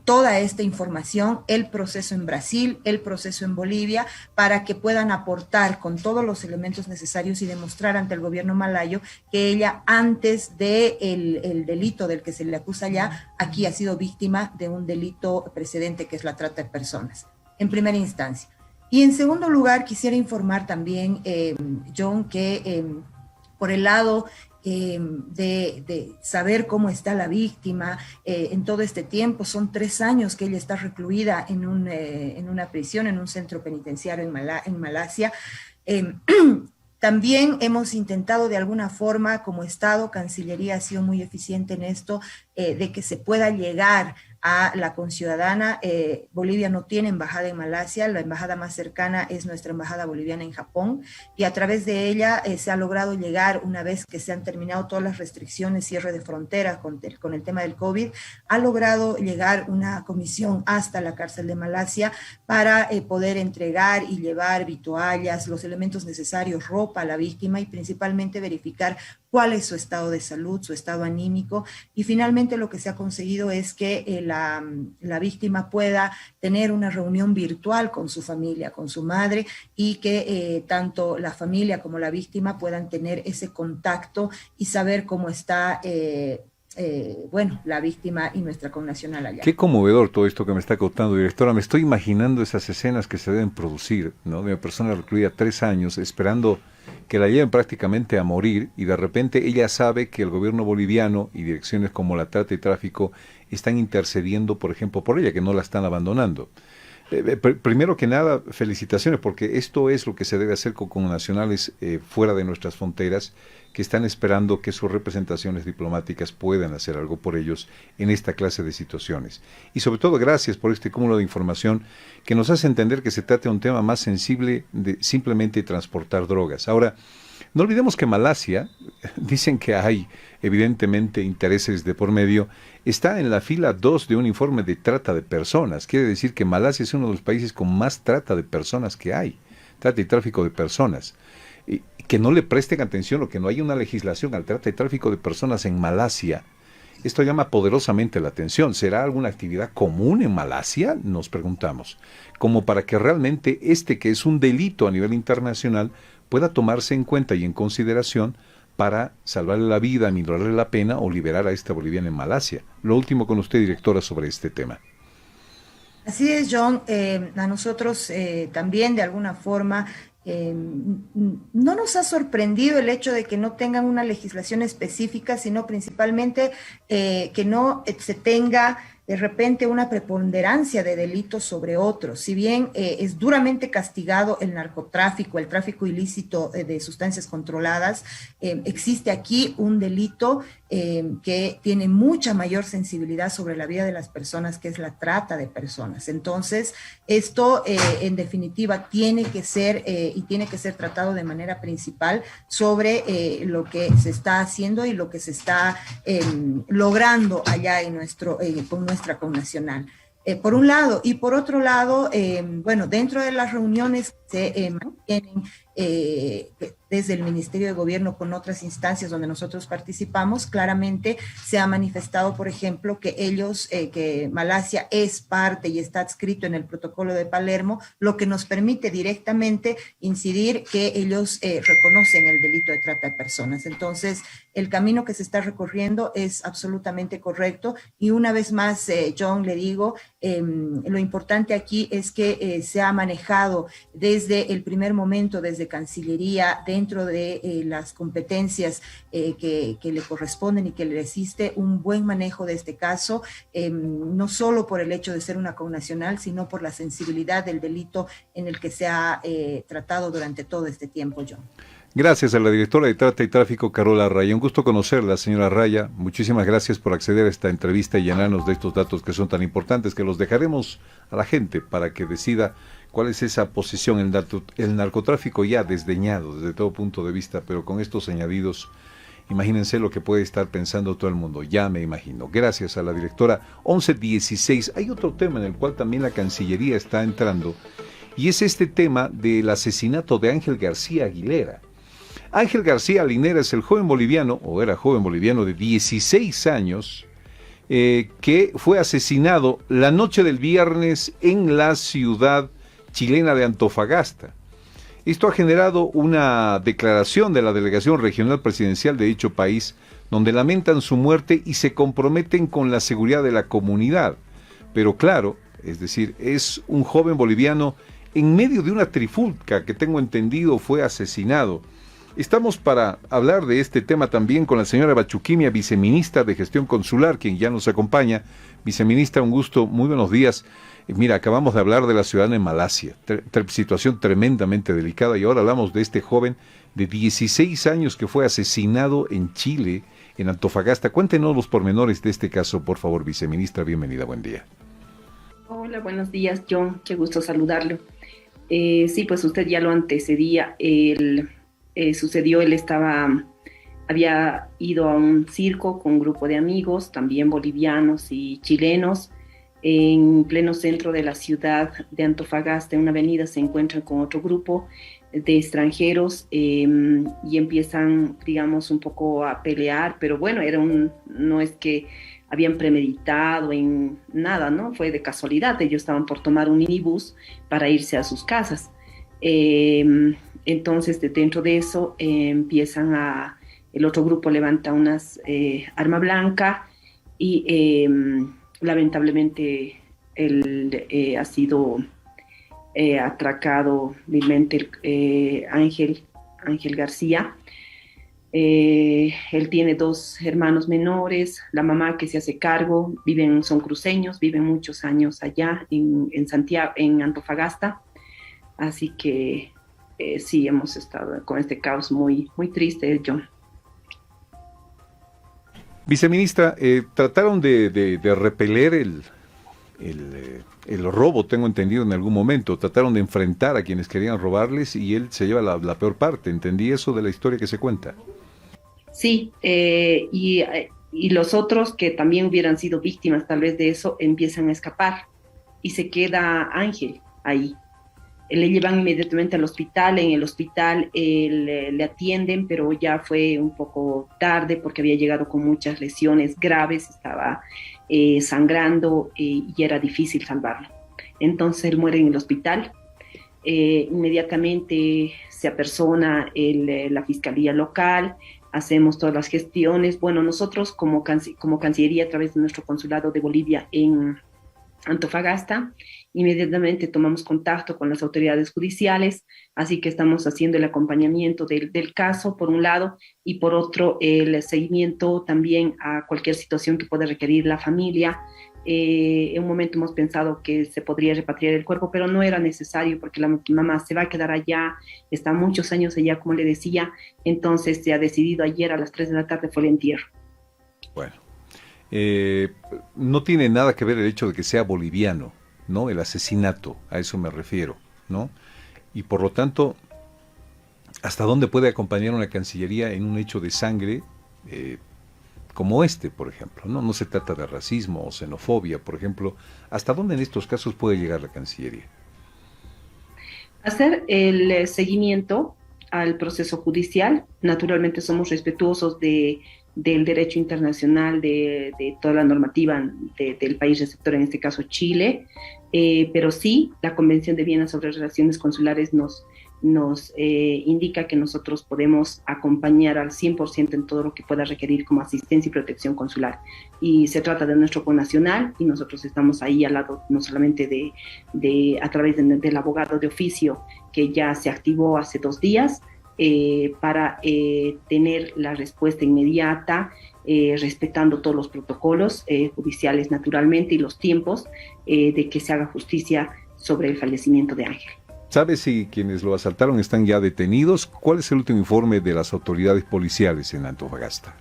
toda esta información, el proceso en Brasil, el proceso en Bolivia, para que puedan aportar con todos los elementos necesarios y demostrar ante el gobierno malayo que ella, antes del delito del que se le acusa allá, aquí ha sido víctima de un delito precedente que es la trata de personas, en primera instancia. Y en segundo lugar, quisiera informar también, John, que por el lado de saber cómo está la víctima en todo este tiempo. Son 3 años que ella está recluida en una prisión, en un centro penitenciario en Malasia. También hemos intentado de alguna forma, como Estado, Cancillería ha sido muy eficiente en esto, de que se pueda llegar a la conciudadana. Bolivia no tiene embajada en Malasia, la embajada más cercana es nuestra embajada boliviana en Japón, y a través de ella se ha logrado llegar, una vez que se han terminado todas las restricciones, cierre de fronteras con el tema del COVID, ha logrado llegar una comisión hasta la cárcel de Malasia para poder entregar y llevar vituallas, los elementos necesarios, ropa a la víctima, y principalmente verificar cuál es su estado de salud, su estado anímico, y finalmente lo que se ha conseguido es que la víctima pueda tener una reunión virtual con su familia, con su madre, y que tanto la familia como la víctima puedan tener ese contacto y saber cómo está la víctima y nuestra connacional allá. Qué conmovedor todo esto que me está contando, directora. Me estoy imaginando esas escenas que se deben producir, ¿no? De una persona recluida 3 años esperando que la lleven prácticamente a morir, y de repente ella sabe que el gobierno boliviano y direcciones como la Trata y Tráfico están intercediendo, por ejemplo, por ella, que no la están abandonando. Primero que nada, felicitaciones, porque esto es lo que se debe hacer con connacionales fuera de nuestras fronteras, que están esperando que sus representaciones diplomáticas puedan hacer algo por ellos en esta clase de situaciones. Y sobre todo, gracias por este cúmulo de información que nos hace entender que se trata de un tema más sensible de simplemente transportar drogas. Ahora, no olvidemos que Malasia, dicen que hay evidentemente intereses de por medio, está en la fila 2 de un informe de trata de personas. Quiere decir que Malasia es uno de los países con más trata de personas que hay, trata y tráfico de personas. Y que no le presten atención o que no haya una legislación al trata y tráfico de personas en Malasia, esto llama poderosamente la atención. ¿Será alguna actividad común en Malasia? Nos preguntamos. Como para que realmente que es un delito a nivel internacional, pueda tomarse en cuenta y en consideración para salvarle la vida, minorarle la pena o liberar a esta boliviana en Malasia. Lo último con usted, directora, sobre este tema. Así es, John. A nosotros también, de alguna forma, no nos ha sorprendido el hecho de que no tengan una legislación específica, sino principalmente que no se tenga de repente una preponderancia de delitos sobre otros. Si bien es duramente castigado el narcotráfico, el tráfico ilícito de sustancias controladas, existe aquí un delito que tiene mucha mayor sensibilidad sobre la vida de las personas, que es la trata de personas. Entonces, esto en definitiva tiene que ser y tiene que ser tratado de manera principal sobre lo que se está haciendo y lo que se está logrando allá en con nuestra connacional. Por un lado, y por otro lado, dentro de las reuniones se mantienen desde el Ministerio de Gobierno con otras instancias donde nosotros participamos, claramente se ha manifestado, por ejemplo, que que Malasia es parte y está adscrito en el protocolo de Palermo, lo que nos permite directamente incidir que ellos reconocen el delito de trata de personas. Entonces, el camino que se está recorriendo es absolutamente correcto, y una vez más, John, le digo, lo importante aquí es que se ha manejado desde el primer momento, desde Cancillería, dentro de las competencias que le corresponden y que le asiste, un buen manejo de este caso, no solo por el hecho de ser una connacional, sino por la sensibilidad del delito en el que se ha tratado durante todo este tiempo, John. Gracias a la directora de Trata y Tráfico, Carola Raya. Un gusto conocerla, señora Raya. Muchísimas gracias por acceder a esta entrevista y llenarnos de estos datos que son tan importantes, que los dejaremos a la gente para que decida cuál es esa posición. El narcotráfico ya desdeñado desde todo punto de vista, pero con estos añadidos, imagínense lo que puede estar pensando todo el mundo. Ya me imagino. Gracias a la directora. 11:16. Hay otro tema en el cual también la Cancillería está entrando, y es este tema del asesinato de Ángel García Aguilera. Ángel García Aguilera es el joven boliviano, o era joven boliviano de 16 años, que fue asesinado la noche del viernes en la ciudad chilena de Antofagasta. Esto ha generado una declaración de la Delegación Regional Presidencial de dicho país, donde lamentan su muerte y se comprometen con la seguridad de la comunidad. Pero claro, es decir, es un joven boliviano en medio de una trifulca que tengo entendido fue asesinado Estamos para hablar de este tema también con la señora Bachuquimia, viceministra de Gestión Consular, quien ya nos acompaña. Viceministra, un gusto, muy buenos días. Mira, acabamos de hablar de la ciudadana en Malasia, situación tremendamente delicada, y ahora hablamos de este joven de 16 años que fue asesinado en Chile, en Antofagasta. Cuéntenos los pormenores de este caso, por favor, viceministra. Bienvenida, buen día. Hola, buenos días, John. Qué gusto saludarlo. Sí, pues usted ya lo antecedía. Sucedió, había ido a un circo con un grupo de amigos, también bolivianos y chilenos. En pleno centro de la ciudad de Antofagasta, en una avenida, se encuentran con otro grupo de extranjeros y empiezan, digamos, un poco a pelear, pero bueno, no es que habían premeditado en nada, ¿no? Fue de casualidad. Ellos estaban por tomar un minibús para irse a sus casas. Entonces, dentro de eso, el otro grupo levanta unas arma blanca y lamentablemente él ha sido atracado vilmente, Ángel García. Él tiene 2 hermanos menores, la mamá que se hace cargo, son cruceños, viven muchos años allá en Santiago, en Antofagasta. Así que sí, hemos estado con este caos muy, muy triste, John. Viceministra, trataron de repeler el robo, tengo entendido, en algún momento. Trataron de enfrentar a quienes querían robarles y él se lleva la peor parte. ¿Entendí eso de la historia que se cuenta? Sí, y los otros que también hubieran sido víctimas tal vez de eso empiezan a escapar y se queda Ángel ahí. Le llevan inmediatamente al hospital. En el hospital le atienden, pero ya fue un poco tarde porque había llegado con muchas lesiones graves, estaba sangrando y era difícil salvarlo. Entonces él muere en el hospital. Inmediatamente se apersona la fiscalía local, hacemos todas las gestiones. Bueno, nosotros como Cancillería, a través de nuestro consulado de Bolivia en Antofagasta, inmediatamente tomamos contacto con las autoridades judiciales, así que estamos haciendo el acompañamiento del caso, por un lado, y por otro, el seguimiento también a cualquier situación que pueda requerir la familia. En un momento hemos pensado que se podría repatriar el cuerpo, pero no era necesario porque la mamá se va a quedar allá, está muchos años allá, como le decía. Entonces se ha decidido, ayer a las 3 de la tarde fue el entierro. Bueno, no tiene nada que ver el hecho de que sea boliviano, ¿no? El asesinato, a eso me refiero, ¿no? Y por lo tanto, ¿hasta dónde puede acompañar una Cancillería en un hecho de sangre como este, por ejemplo? No se trata de racismo o xenofobia, por ejemplo. ¿Hasta dónde en estos casos puede llegar la Cancillería? Hacer el seguimiento al proceso judicial. Naturalmente somos respetuosos del derecho internacional, de toda la normativa del país receptor, en este caso Chile, pero sí, la Convención de Viena sobre Relaciones Consulares nos indica que nosotros podemos acompañar al 100% en todo lo que pueda requerir como asistencia y protección consular. Y se trata de nuestro connacional y nosotros estamos ahí al lado, no solamente a través del abogado de oficio que ya se activó hace 2 días, para tener la respuesta inmediata, respetando todos los protocolos judiciales naturalmente y los tiempos de que se haga justicia sobre el fallecimiento de Ángel. ¿Sabe si quienes lo asaltaron están ya detenidos? ¿Cuál es el último informe de las autoridades policiales en Antofagasta?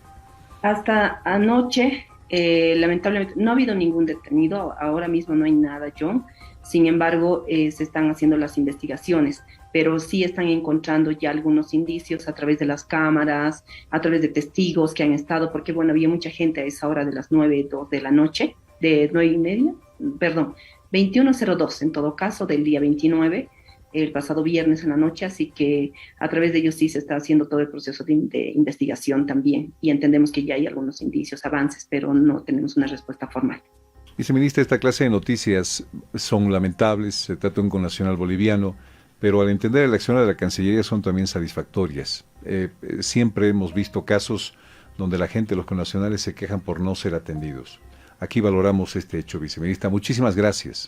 Hasta anoche, lamentablemente, no ha habido ningún detenido. Ahora mismo no hay nada, John. Sin embargo, se están haciendo las investigaciones, pero sí están encontrando ya algunos indicios a través de las cámaras, a través de testigos que han estado, porque bueno, había mucha gente a esa hora de las 9:02 de la noche, de 9:30, perdón, 21:02 en todo caso, del día 29, el pasado viernes en la noche, así que a través de ellos sí se está haciendo todo el proceso de investigación también, y entendemos que ya hay algunos indicios, avances, pero no tenemos una respuesta formal. Viceministra, esta clase de noticias son lamentables, se trata de un connacional boliviano, pero al entender el accionar de la Cancillería son también satisfactorias. Siempre hemos visto casos donde la gente, los connacionales, se quejan por no ser atendidos. Aquí valoramos este hecho, viceministra. Muchísimas gracias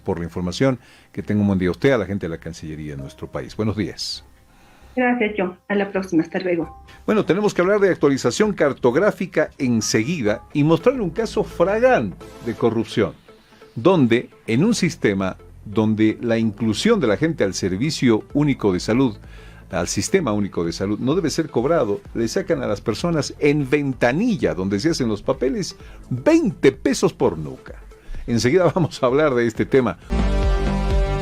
por la información. Que tenga un buen día a usted, a la gente de la Cancillería en nuestro país. Buenos días. Gracias, John. A la próxima. Hasta luego. Bueno, tenemos que hablar de actualización cartográfica enseguida y mostrarle un caso flagrante de corrupción, donde en un sistema donde la inclusión de la gente al servicio único de salud, al sistema único de salud, no debe ser cobrado, le sacan a las personas en ventanilla, donde se hacen los papeles, 20 pesos por nuca. Enseguida vamos a hablar de este tema.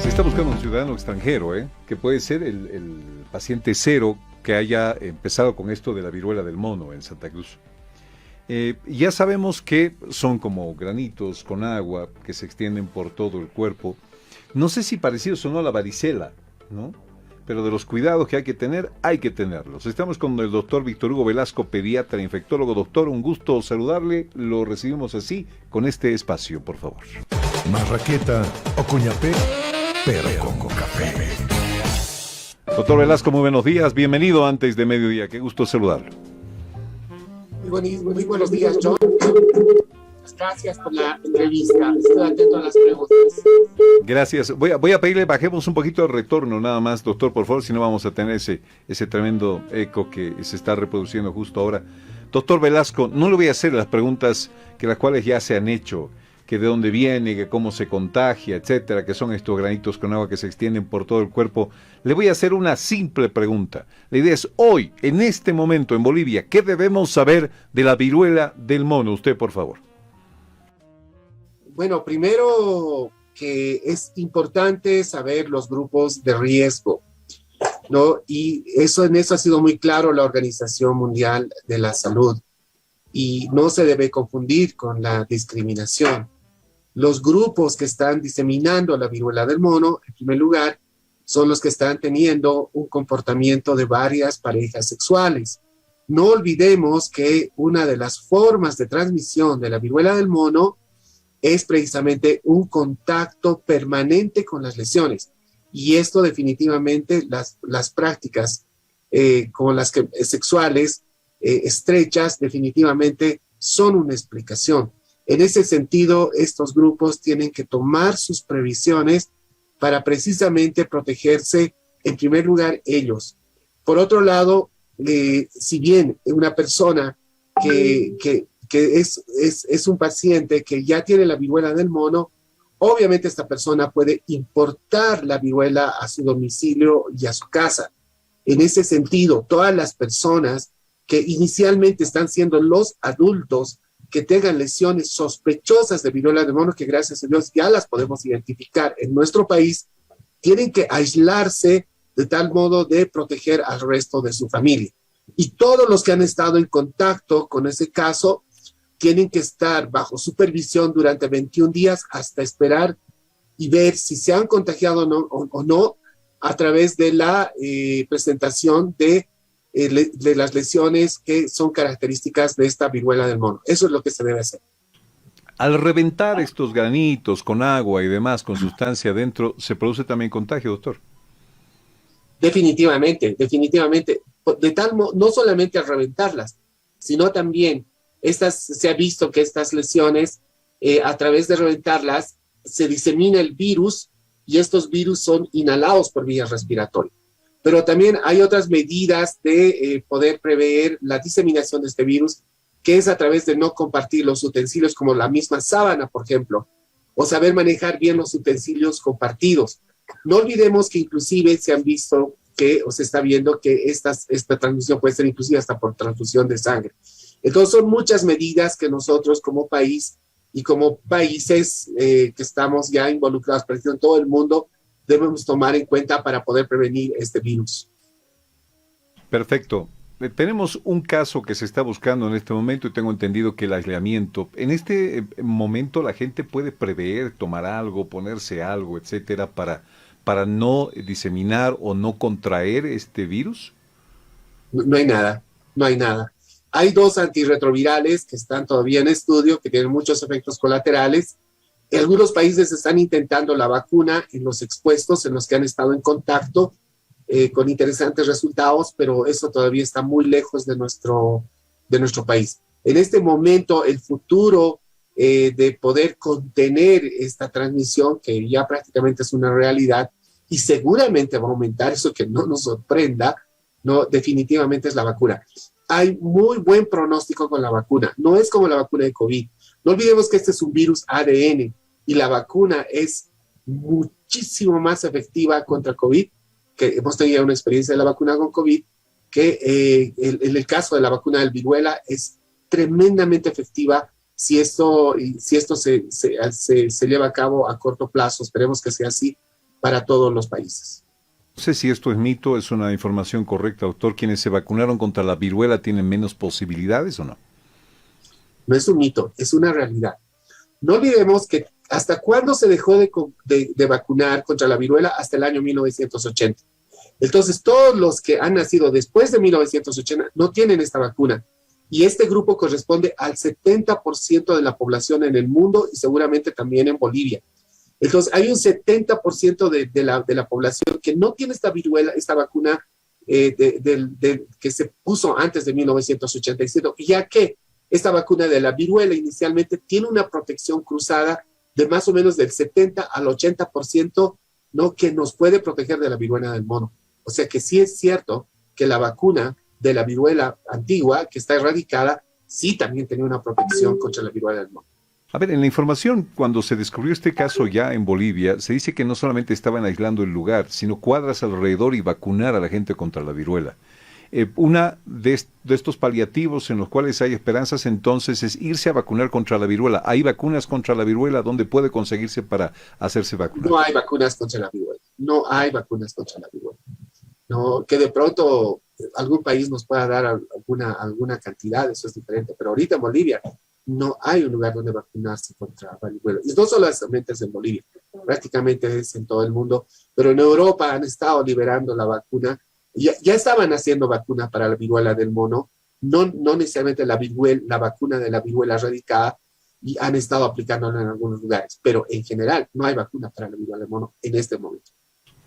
Se está buscando un ciudadano extranjero, que puede ser el paciente cero que haya empezado con esto de la viruela del mono en Santa Cruz. Ya sabemos que son como granitos con agua que se extienden por todo el cuerpo. No sé si parecidos o no a la varicela, ¿no? Pero de los cuidados que hay que tenerlos. Estamos con el doctor Víctor Hugo Velasco, pediatra, infectólogo. Doctor, un gusto saludarle. Lo recibimos así, con este espacio, por favor. Marraqueta o cuñapé, pero con café. Doctor Velasco, muy buenos días. Bienvenido antes de mediodía. Qué gusto saludarlo. Muy buenos días, John. Gracias por la entrevista. Estoy atento a las preguntas. Gracias. Voy a pedirle, bajemos un poquito el retorno nada más, doctor, por favor, si no vamos a tener ese tremendo eco que se está reproduciendo justo ahora. Doctor Velasco, no le voy a hacer las preguntas que las cuales ya se han hecho, que de dónde viene, que cómo se contagia, etcétera, que son estos granitos con agua que se extienden por todo el cuerpo. Le voy a hacer una simple pregunta. La idea es, hoy, en este momento, en Bolivia, ¿qué debemos saber de la viruela del mono? Usted, por favor. Bueno, primero que es importante saber los grupos de riesgo, ¿no? Y en eso ha sido muy claro la Organización Mundial de la Salud. Y no se debe confundir con la discriminación. Los grupos que están diseminando la viruela del mono, en primer lugar, son los que están teniendo un comportamiento de varias parejas sexuales. No olvidemos que una de las formas de transmisión de la viruela del mono es precisamente un contacto permanente con las lesiones. Y esto definitivamente, las prácticas como las que, sexuales estrechas, definitivamente son una explicación. En ese sentido, estos grupos tienen que tomar sus previsiones para precisamente protegerse, en primer lugar, ellos. Por otro lado, si bien una persona que es un paciente que ya tiene la viruela del mono, obviamente esta persona puede importar la viruela a su domicilio y a su casa. En ese sentido, todas las personas que inicialmente están siendo los adultos que tengan lesiones sospechosas de viruela del mono, que gracias a Dios ya las podemos identificar en nuestro país, tienen que aislarse de tal modo de proteger al resto de su familia. Y todos los que han estado en contacto con ese caso tienen que estar bajo supervisión durante 21 días hasta esperar y ver si se han contagiado o no a través de la presentación de las lesiones que son características de esta viruela del mono. Eso es lo que se debe hacer. Al reventar estos granitos con agua y demás, con sustancia dentro, ¿se produce también contagio, doctor? Definitivamente. De tal modo, no solamente al reventarlas, sino también se ha visto que estas lesiones, a través de reventarlas, se disemina el virus y estos virus son inhalados por vías respiratorias. Pero también hay otras medidas de poder prever la diseminación de este virus, que es a través de no compartir los utensilios como la misma sábana, por ejemplo, o saber manejar bien los utensilios compartidos. No olvidemos que inclusive se han visto o se está viendo que esta transmisión puede ser inclusive hasta por transfusión de sangre. Entonces son muchas medidas que nosotros como país y como países que estamos ya involucrados en todo el mundo debemos tomar en cuenta para poder prevenir este virus. Perfecto. Tenemos un caso que se está buscando en este momento y tengo entendido que el aislamiento, en este momento la gente puede prever, tomar algo, ponerse algo, etcétera, para no diseminar o no contraer este virus. No hay nada. Hay 2 antirretrovirales que están todavía en estudio, que tienen muchos efectos colaterales. En algunos países están intentando la vacuna en los expuestos, en los que han estado en contacto, con interesantes resultados, pero eso todavía está muy lejos de nuestro país. En este momento, el futuro de poder contener esta transmisión, que ya prácticamente es una realidad, y seguramente va a aumentar, eso que no nos sorprenda, no, definitivamente es la vacuna. Hay muy buen pronóstico con la vacuna. No es como la vacuna de COVID. No olvidemos que este es un virus ADN y la vacuna es muchísimo más efectiva contra COVID, que hemos tenido una experiencia de la vacuna con COVID, que en el caso de la vacuna del viruela es tremendamente efectiva si esto se lleva a cabo a corto plazo. Esperemos que sea así para todos los países. No sé si esto es mito, es una información correcta, doctor. ¿Quienes se vacunaron contra la viruela tienen menos posibilidades o no? No es un mito, es una realidad. No olvidemos que hasta cuándo se dejó de vacunar contra la viruela, hasta el año 1980. Entonces, todos los que han nacido después de 1980 no tienen esta vacuna. Y este grupo corresponde al 70% de la población en el mundo y seguramente también en Bolivia. Entonces, hay un 70% de la población que no tiene esta viruela, esta vacuna que se puso antes de 1987, ya que esta vacuna de la viruela inicialmente tiene una protección cruzada de más o menos del 70 al 80%, ¿no?, que nos puede proteger de la viruela del mono. O sea que sí es cierto que la vacuna de la viruela antigua, que está erradicada, sí también tenía una protección contra la viruela del mono. A ver, en la información, cuando se descubrió este caso ya en Bolivia, se dice que no solamente estaban aislando el lugar, sino cuadras alrededor y vacunar a la gente contra la viruela. Una de estos paliativos en los cuales hay esperanzas entonces es irse a vacunar contra la viruela. ¿Hay vacunas contra la viruela? ¿Dónde puede conseguirse para hacerse vacunar? No hay vacunas contra la viruela. No hay vacunas contra la viruela. No, que de pronto algún país nos pueda dar alguna cantidad, eso es diferente. Pero ahorita en Bolivia no hay un lugar donde vacunarse contra la viruela. Y no solamente es en Bolivia, prácticamente es en todo el mundo. Pero en Europa han estado liberando la vacuna. Ya estaban haciendo vacuna para la viruela del mono, no necesariamente la vacuna de la viruela erradicada, y han estado aplicándola en algunos lugares. Pero en general no hay vacuna para la viruela del mono en este momento.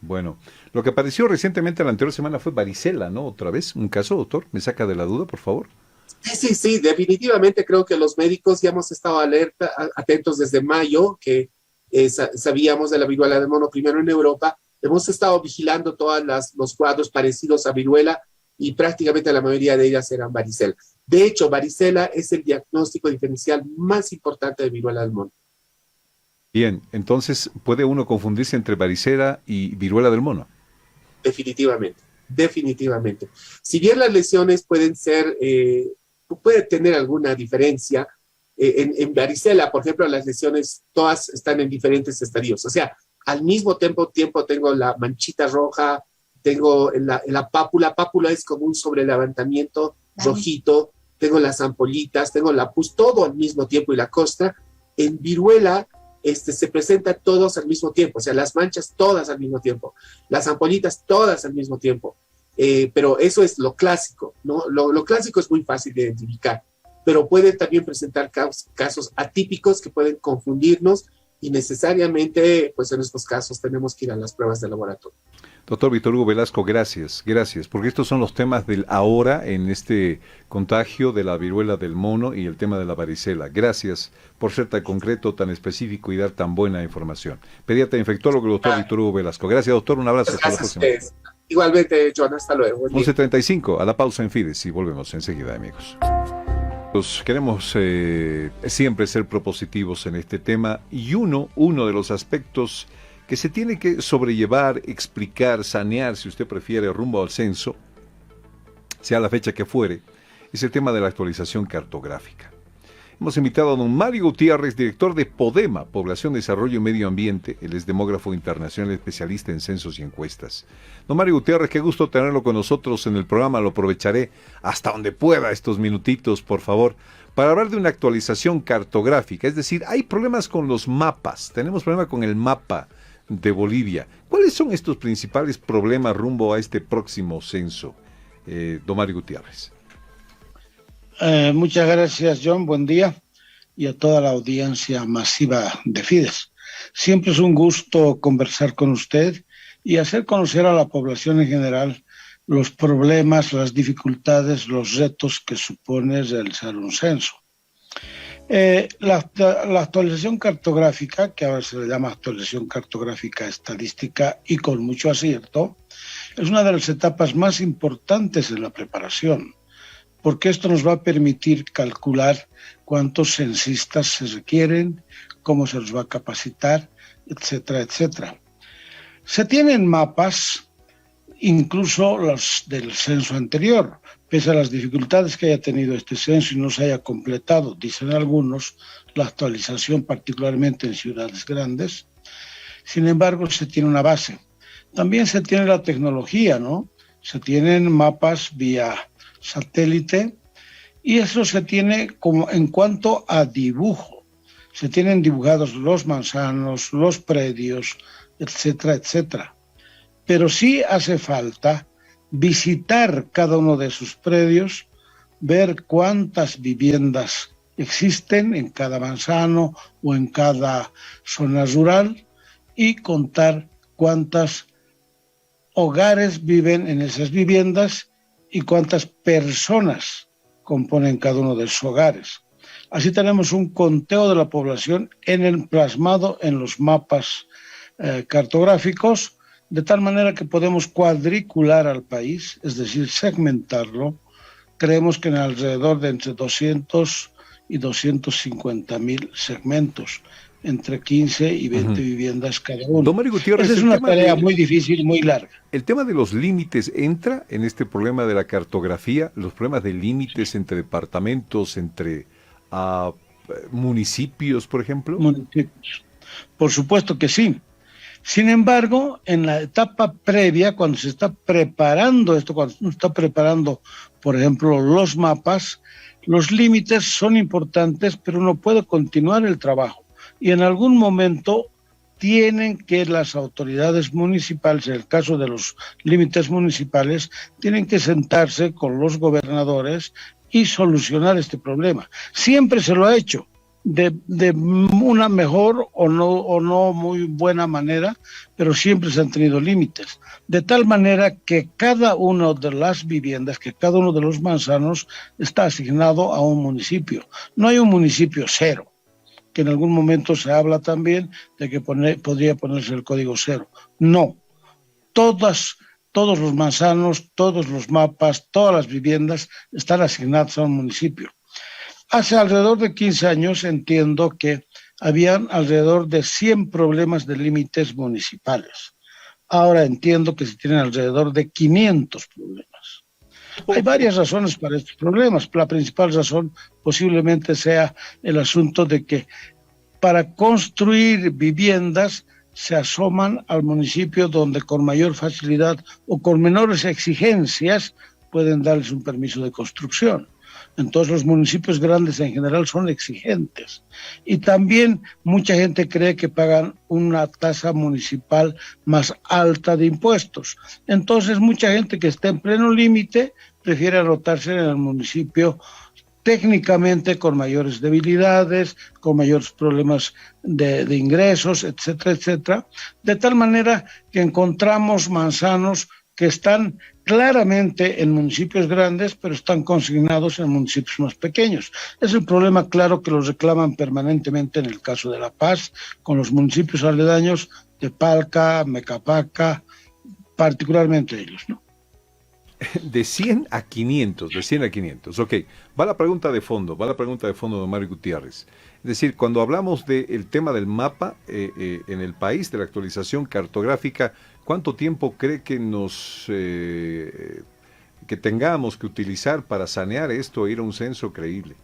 Bueno, lo que apareció recientemente la anterior semana fue varicela, ¿no? Otra vez, un caso, doctor, ¿me saca de la duda, por favor? Sí, definitivamente creo que los médicos ya hemos estado atentos desde mayo, que sabíamos de la viruela del mono primero en Europa. Hemos estado vigilando todos los cuadros parecidos a viruela y prácticamente la mayoría de ellas eran varicela. De hecho, varicela es el diagnóstico diferencial más importante de viruela del mono. Bien, entonces, ¿puede uno confundirse entre varicela y viruela del mono? Definitivamente. Si bien las lesiones puede tener alguna diferencia, en varicela, por ejemplo, las lesiones todas están en diferentes estadios. O sea, al mismo tiempo tengo la manchita roja, tengo la pápula es como un sobrelevantamiento rojito, tengo las ampollitas, tengo la pus, todo al mismo tiempo y la costra. En viruela se presentan todos al mismo tiempo, o sea, las manchas todas al mismo tiempo, las ampollitas todas al mismo tiempo. Pero eso es lo clásico, ¿no? Lo clásico es muy fácil de identificar, pero puede también presentar casos atípicos que pueden confundirnos y necesariamente, pues en estos casos tenemos que ir a las pruebas de laboratorio. Doctor Víctor Hugo Velasco, gracias, porque estos son los temas del ahora en este contagio de la viruela del mono y el tema de la varicela. Gracias por ser tan concreto, tan específico y dar tan buena información. Pediatra infectólogo, doctor Víctor Hugo Velasco. Gracias, doctor, un abrazo. Hasta la próxima. Igualmente, John, hasta luego. 11:35, a la pausa en Fides y volvemos enseguida, amigos. Queremos siempre ser propositivos en este tema y uno de los aspectos que se tiene que sobrellevar, explicar, sanear, si usted prefiere, rumbo al censo, sea la fecha que fuere, es el tema de la actualización cartográfica. Hemos invitado a don Mario Gutiérrez, director de PODEMA, Población, Desarrollo y Medio Ambiente. Él es demógrafo internacional especialista en censos y encuestas. Don Mario Gutiérrez, qué gusto tenerlo con nosotros en el programa. Lo aprovecharé hasta donde pueda estos minutitos, por favor, para hablar de una actualización cartográfica. Es decir, hay problemas con los mapas. Tenemos problema con el mapa de Bolivia. ¿Cuáles son estos principales problemas rumbo a este próximo censo, don Mario Gutiérrez? Muchas gracias, John. Buen día y a toda la audiencia masiva de Fides. Siempre es un gusto conversar con usted y hacer conocer a la población en general los problemas, las dificultades, los retos que supone realizar un censo. La actualización cartográfica, que ahora se le llama actualización cartográfica estadística y con mucho acierto, Es una de las etapas más importantes de la preparación, porque esto nos va a permitir calcular cuántos censistas se requieren, cómo se los va a capacitar, etcétera, etcétera. Se tienen mapas, incluso los del censo anterior, pese a las dificultades que haya tenido este censo y no se haya completado, dicen algunos, la actualización particularmente en ciudades grandes. Sin embargo, se tiene una base. También se tiene la tecnología, ¿no? Se tienen mapas vía satélite y eso se tiene como en cuanto a dibujo. Se tienen dibujados los manzanos, los predios, etcétera, etcétera. Pero sí hace falta visitar cada uno de esos predios, ver cuántas viviendas existen en cada manzano o en cada zona rural y contar cuántos hogares viven en esas viviendas y cuántas personas componen cada uno de esos hogares. Así tenemos un conteo de la población plasmado en los mapas cartográficos, de tal manera que podemos cuadricular al país, es decir, segmentarlo. Creemos que en alrededor de entre 200 y 250.000 segmentos, entre 15 y 20 viviendas cada uno. Don Mario Gutiérrez, esa es una tarea muy difícil, muy larga. ¿El tema de los límites entra en este problema de la cartografía? ¿Los problemas de límites entre departamentos, entre municipios, por ejemplo? Municipios. Por supuesto que sí. Sin embargo, en la etapa previa, cuando se está preparando esto, cuando se está preparando, por ejemplo, los mapas, los límites son importantes, pero no puede continuar el trabajo. Y en algún momento tienen que las autoridades municipales, en el caso de los límites municipales, tienen que sentarse con los gobernadores y solucionar este problema. Siempre se lo ha hecho. De una mejor o no muy buena manera, pero siempre se han tenido límites. De tal manera que cada una de las viviendas, que cada uno de los manzanos está asignado a un municipio. No hay un municipio cero, que en algún momento se habla también de que podría ponerse el código cero. No, todos los manzanos, todos los mapas, todas las viviendas están asignadas a un municipio. Hace alrededor de 15 años entiendo que habían alrededor de 100 problemas de límites municipales. Ahora entiendo que se tienen alrededor de 500 problemas. Hay varias razones para estos problemas. La principal razón posiblemente sea el asunto de que para construir viviendas se asoman al municipio donde con mayor facilidad o con menores exigencias pueden darles un permiso de construcción. Entonces los municipios grandes en general son exigentes y también mucha gente cree que pagan una tasa municipal más alta de impuestos. Entonces mucha gente que está en pleno límite prefiere anotarse en el municipio técnicamente con mayores debilidades, con mayores problemas de ingresos, etcétera, etcétera, de tal manera que encontramos manzanos que están claramente en municipios grandes, pero están consignados en municipios más pequeños. Es el problema claro que los reclaman permanentemente en el caso de La Paz, con los municipios aledaños de Palca, Mecapaca, particularmente ellos, ¿no? De 100 a 500, de 100 a 500. Ok, va la pregunta de fondo, don Mario Gutiérrez. Es decir, cuando hablamos del tema del mapa en el país, de la actualización cartográfica, ¿cuánto tiempo cree que que tengamos que utilizar para sanear esto e ir a un censo creíble?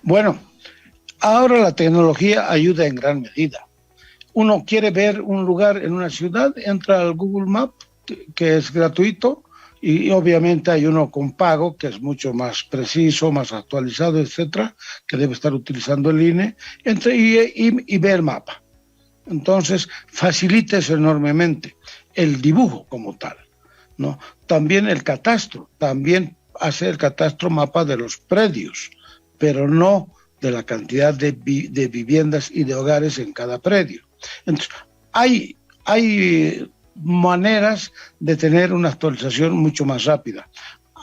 Bueno, ahora la tecnología ayuda en gran medida. Uno quiere ver un lugar en una ciudad, entra al Google Maps, que es gratuito, y obviamente hay uno con pago, que es mucho más preciso, más actualizado, etcétera, que debe estar utilizando el INE, y ve el mapa. Entonces, facilita eso enormemente, el dibujo como tal, ¿no? También el catastro, también hace el catastro mapa de los predios, pero no de la cantidad de viviendas y de hogares en cada predio. Entonces, hay maneras de tener una actualización mucho más rápida.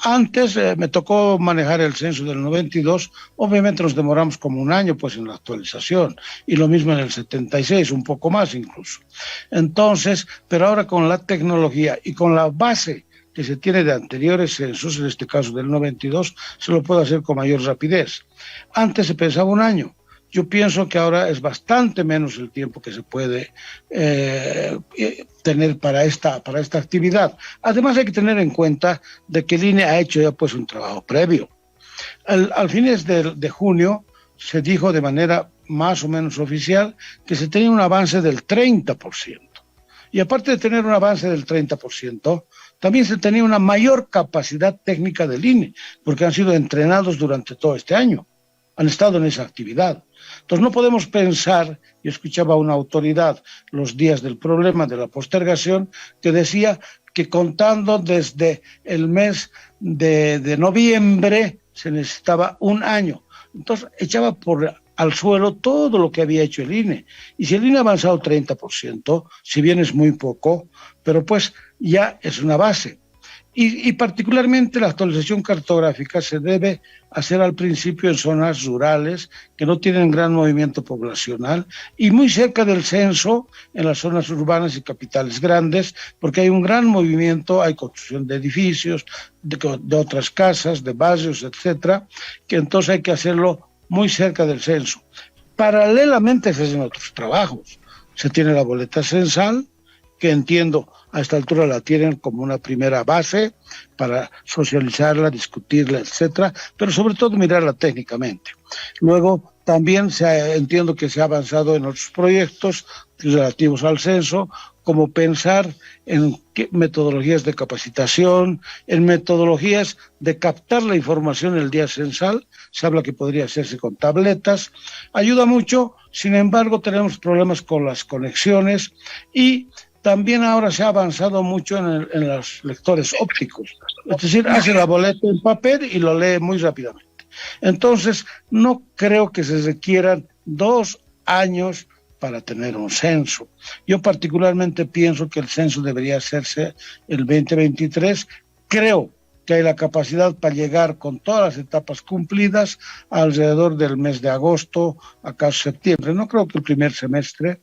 Antes me tocó manejar el censo del 92, obviamente nos demoramos como un año pues en la actualización, y lo mismo en el 76, un poco más incluso. Entonces, pero ahora con la tecnología y con la base que se tiene de anteriores censos, en este caso del 92, se lo puede hacer con mayor rapidez. Antes se pensaba un año. Yo pienso que ahora es bastante menos el tiempo que se puede tener para esta actividad. Además hay que tener en cuenta de que el INE ha hecho ya pues un trabajo previo. Al fines de junio se dijo de manera más o menos oficial que se tenía un avance del 30%. Y aparte de tener un avance del 30%, también se tenía una mayor capacidad técnica del INE, porque han sido entrenados durante todo este año. Han estado en esa actividad. Entonces no podemos pensar, yo escuchaba a una autoridad los días del problema de la postergación que decía que contando desde el mes de noviembre se necesitaba un año. Entonces echaba al suelo todo lo que había hecho el INE. Y si el INE ha avanzado 30%, si bien es muy poco, pero pues ya es una base. Y particularmente la actualización cartográfica se debe hacer al principio en zonas rurales que no tienen gran movimiento poblacional y muy cerca del censo en las zonas urbanas y capitales grandes, porque hay un gran movimiento, hay construcción de edificios, de otras casas, de barrios, etcétera, que entonces hay que hacerlo muy cerca del censo. Paralelamente se hacen otros trabajos. Se tiene la boleta censal, que entiendo a esta altura la tienen como una primera base para socializarla, discutirla, etcétera, pero sobre todo mirarla técnicamente. Luego también entiendo que se ha avanzado en otros proyectos relativos al censo, como pensar en metodologías de capacitación, en metodologías de captar la información el día censal. Se habla que podría hacerse con tabletas. Ayuda mucho, sin embargo tenemos problemas con las conexiones y también ahora se ha avanzado mucho en los lectores ópticos. Es decir, hace la boleta en papel y lo lee muy rápidamente. Entonces, no creo que se requieran 2 años para tener un censo. Yo particularmente pienso que el censo debería hacerse el 2023. Creo que hay la capacidad para llegar con todas las etapas cumplidas alrededor del mes de agosto, acaso septiembre. No creo que el primer trimestre,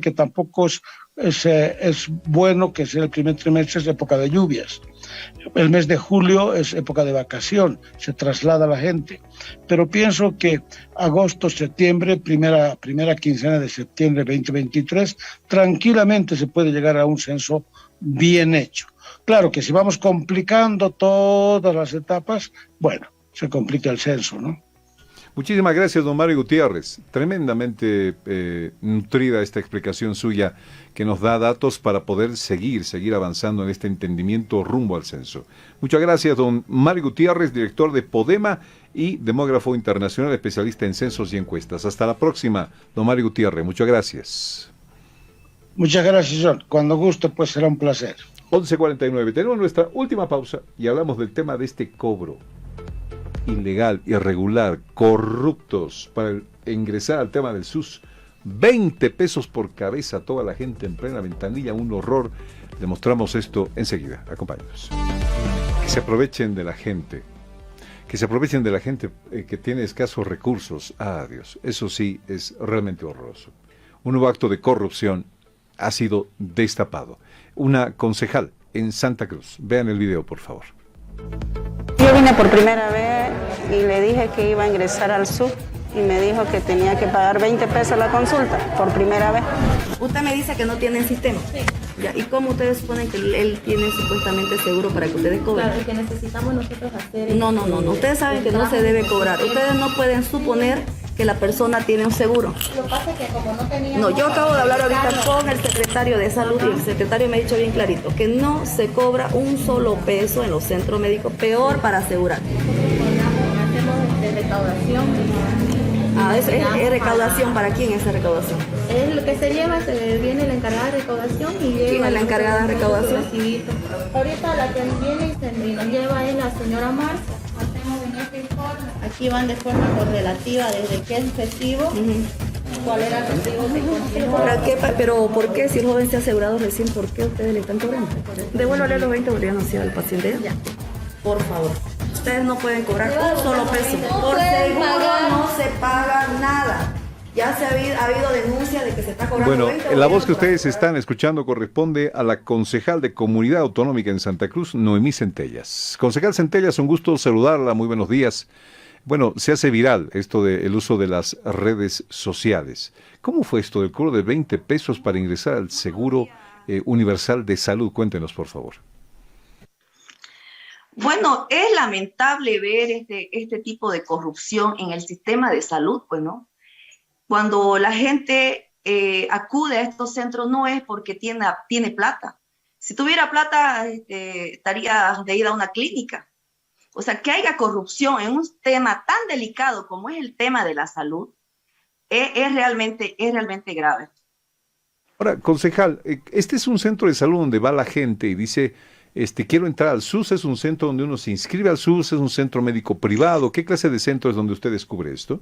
que tampoco es bueno que sea el primer trimestre, es época de lluvias. El mes de julio es época de vacación, se traslada la gente. Pero pienso que agosto, septiembre, primera quincena de septiembre 2023, tranquilamente se puede llegar a un censo bien hecho. Claro que si vamos complicando todas las etapas, bueno, se complica el censo, ¿no? Muchísimas gracias, don Mario Gutiérrez. Tremendamente nutrida esta explicación suya que nos da datos para poder seguir avanzando en este entendimiento rumbo al censo. Muchas gracias, don Mario Gutiérrez, director de Podema y demógrafo internacional, especialista en censos y encuestas. Hasta la próxima, don Mario Gutiérrez. Muchas gracias. Muchas gracias, John. Cuando guste, pues será un placer. 11:49. Tenemos nuestra última pausa y hablamos del tema de este cobro ilegal, irregular, corruptos para ingresar al tema del SUS. 20 pesos por cabeza, toda la gente en plena ventanilla, un horror. Demostramos esto enseguida. Acompáñanos. Que se aprovechen de la gente. Que se aprovechen de la gente que tiene escasos recursos. Ah, Dios, eso sí es realmente horroroso. Un nuevo acto de corrupción ha sido destapado. Una concejal en Santa Cruz. Vean el video, por favor. Yo vine por primera vez y le dije que iba a ingresar al SUS y me dijo que tenía que pagar 20 pesos la consulta por primera vez. Usted me dice que no tienen sistema. Sí. Ya, ¿y cómo ustedes suponen que él tiene supuestamente seguro para que ustedes cobren? Claro, que necesitamos nosotros hacer... No. Ustedes saben que no se debe cobrar. Ustedes no pueden suponer que la persona tiene un seguro. Lo que pasa es que como no teníamos... No, yo acabo de hablar ahorita con el secretario de salud y el secretario me ha dicho bien clarito que no se cobra un solo peso en los centros médicos, peor para asegurar. Hacemos de recaudación. ¿Es recaudación? ¿Para quién es esa recaudación? Es lo que se lleva, viene la encargada de recaudación y lleva... ¿Quién es la encargada de recaudación? Ahorita la que viene y nos lleva es la señora Marta. Hacemos en este informe. Aquí van de forma correlativa desde qué es festivo, cuál era el festivo que continuó. Pero ¿por qué si el joven se ha asegurado recién, por qué ustedes le están cobrando? Devuélvale los 20 porque ya no ha sido el paciente. Ya. por favor. Ustedes no pueden cobrar un solo peso. Por pueden seguro pagar. no se paga nada. Ya ha habido denuncia de que se está cobrando Bueno, 20 la voz que bolivianos para ustedes cobrar. están escuchando corresponde a la concejal de Comunidad Autónoma en Santa Cruz, Noemí Centellas. Concejal Centellas, un gusto saludarla, muy buenos días. Bueno, se hace viral esto del uso de las redes sociales. ¿Cómo fue esto del cobro de 20 pesos para ingresar al Seguro Universal de Salud? Cuéntenos, por favor. Bueno, es lamentable ver este tipo de corrupción en el sistema de salud, pues, ¿no? Cuando la gente acude a estos centros no es porque tiene plata. Si tuviera plata, estaría de ir a una clínica. O sea, que haya corrupción en un tema tan delicado como es el tema de la salud, es realmente grave. Ahora, concejal, este es un centro de salud donde va la gente y dice, quiero entrar al SUS, es un centro donde uno se inscribe al SUS, es un centro médico privado. ¿Qué clase de centro es donde usted descubre esto?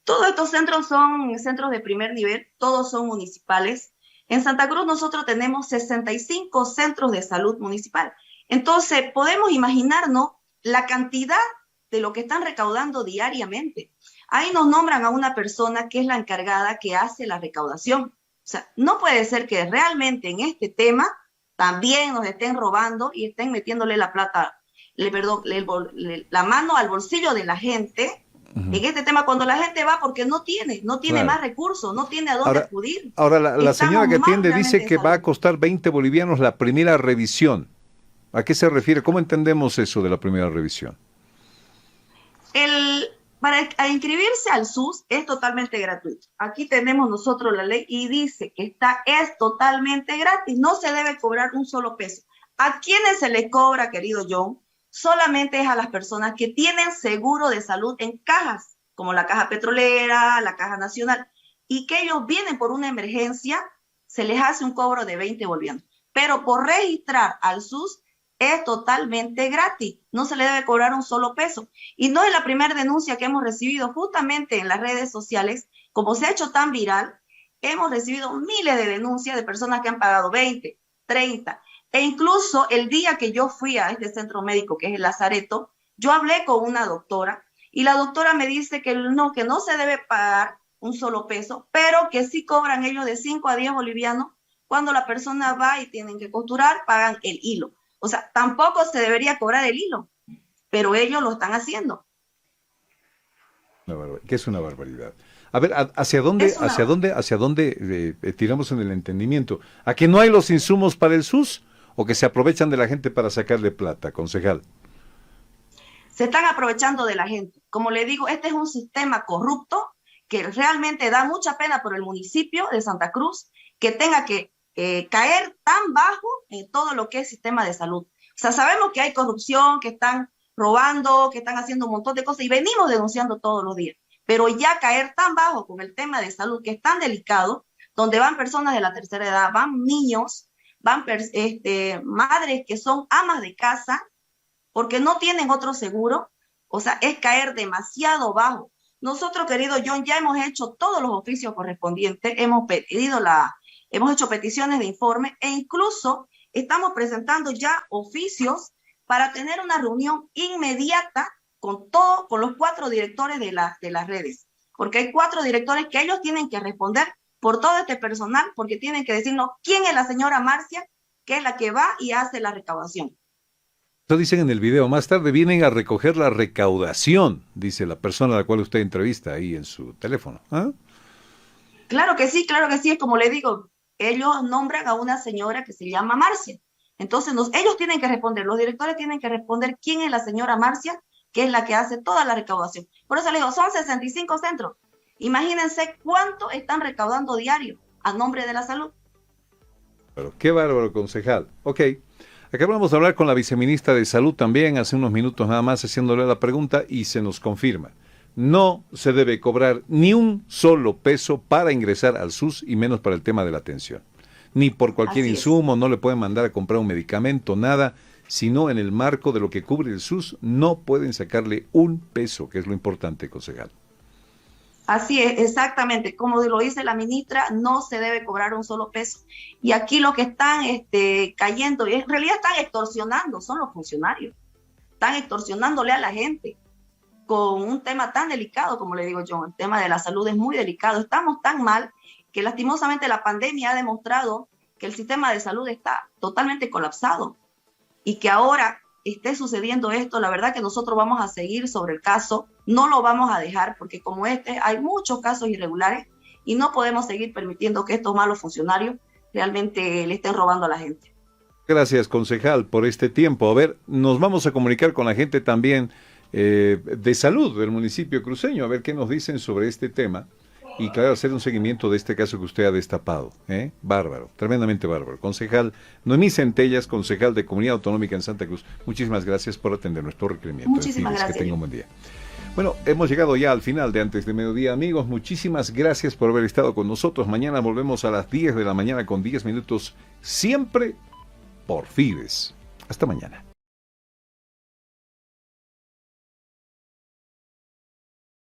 Todos estos centros son centros de primer nivel, todos son municipales. En Santa Cruz nosotros tenemos 65 centros de salud municipal. Entonces, podemos imaginarnos la cantidad de lo que están recaudando diariamente. Ahí nos nombran a una persona que es la encargada que hace la recaudación. O sea, no puede ser que realmente en este tema también nos estén robando y estén metiéndole la plata, la mano al bolsillo de la gente. En este tema, cuando la gente va porque no tiene Claro. más recursos, no tiene a dónde acudir. Ahora la señora que Estamos atiende mal dice realmente que en va a salud. costar 20 bolivianos la primera revisión. ¿A qué se refiere? ¿Cómo entendemos eso de la primera revisión? Para inscribirse al SUS es totalmente gratuito. Aquí tenemos nosotros la ley y dice que es totalmente gratis, no se debe cobrar un solo peso. ¿A quiénes se les cobra, querido John? Solamente es a las personas que tienen seguro de salud en cajas, como la Caja Petrolera, la Caja Nacional, y que ellos vienen por una emergencia, se les hace un cobro de 20 bolivianos. Pero por registrar al SUS es totalmente gratis, no se le debe cobrar un solo peso. Y no es la primera denuncia que hemos recibido justamente en las redes sociales, como se ha hecho tan viral, hemos recibido miles de denuncias de personas que han pagado 20, 30, e incluso el día que yo fui a este centro médico, que es el Lazareto, yo hablé con una doctora y la doctora me dice que no se debe pagar un solo peso, pero que sí cobran ellos de 5 a 10 bolivianos. Cuando la persona va y tienen que costurar, pagan el hilo. O sea, tampoco se debería cobrar el hilo, pero ellos lo están haciendo. Que es una barbaridad. A ver, ¿hacia dónde tiramos en el entendimiento? ¿A que no hay los insumos para el SUS o que se aprovechan de la gente para sacarle plata, concejal? Se están aprovechando de la gente. Como le digo, este es un sistema corrupto que realmente da mucha pena por el municipio de Santa Cruz que tenga que caer tan bajo en todo lo que es sistema de salud. O sea, sabemos que hay corrupción, que están robando, que están haciendo un montón de cosas y venimos denunciando todos los días. Pero ya caer tan bajo con el tema de salud, que es tan delicado, donde van personas de la tercera edad, van niños, van madres que son amas de casa, porque no tienen otro seguro, o sea, es caer demasiado bajo. Nosotros, querido John, ya hemos hecho todos los oficios correspondientes, hemos hecho peticiones de informe e incluso estamos presentando ya oficios para tener una reunión inmediata con los 4 directores de las redes, porque hay 4 directores que ellos tienen que responder por todo este personal, porque tienen que decirnos quién es la señora Marcia, que es la que va y hace la recaudación. Eso dicen en el video, más tarde vienen a recoger la recaudación, dice la persona a la cual usted entrevista ahí en su teléfono. ¿Ah? Claro que sí, es como le digo, ellos nombran a una señora que se llama Marcia. Entonces ellos tienen que responder, los directores tienen que responder quién es la señora Marcia, que es la que hace toda la recaudación. Por eso le digo, son 65 centros. Imagínense cuánto están recaudando diario a nombre de la salud. Pero qué bárbaro, concejal. Ok, acabamos de hablar con la viceministra de Salud también, hace unos minutos nada más, haciéndole la pregunta y se nos confirma. No se debe cobrar ni un solo peso para ingresar al SUS y menos para el tema de la atención. Ni por cualquier insumo, no le pueden mandar a comprar un medicamento, nada, sino en el marco de lo que cubre el SUS, no pueden sacarle un peso, que es lo importante, concejal. Así es, exactamente. Como lo dice la ministra, no se debe cobrar un solo peso. Y aquí lo que están cayendo, y en realidad están extorsionando, son los funcionarios. Están extorsionándole a la gente con un tema tan delicado, como le digo yo, el tema de la salud es muy delicado. Estamos tan mal que lastimosamente la pandemia ha demostrado que el sistema de salud está totalmente colapsado y que ahora esté sucediendo esto, la verdad que nosotros vamos a seguir sobre el caso, no lo vamos a dejar porque como hay muchos casos irregulares y no podemos seguir permitiendo que estos malos funcionarios realmente le estén robando a la gente. Gracias, concejal, por este tiempo. A ver, nos vamos a comunicar con la gente también de salud del municipio cruceño, a ver qué nos dicen sobre este tema. Y claro, hacer un seguimiento de este caso que usted ha destapado. Bárbaro, tremendamente bárbaro. Concejal Noemí Centellas, concejal de Comunidad Autonómica en Santa Cruz. Muchísimas gracias por atender nuestro requerimiento. Muchísimas gracias. Que tenga un buen día. Bueno, hemos llegado ya al final de Antes de Mediodía, amigos. Muchísimas gracias por haber estado con nosotros. Mañana volvemos a las 10 de la mañana con 10 minutos, siempre por Fides. Hasta mañana.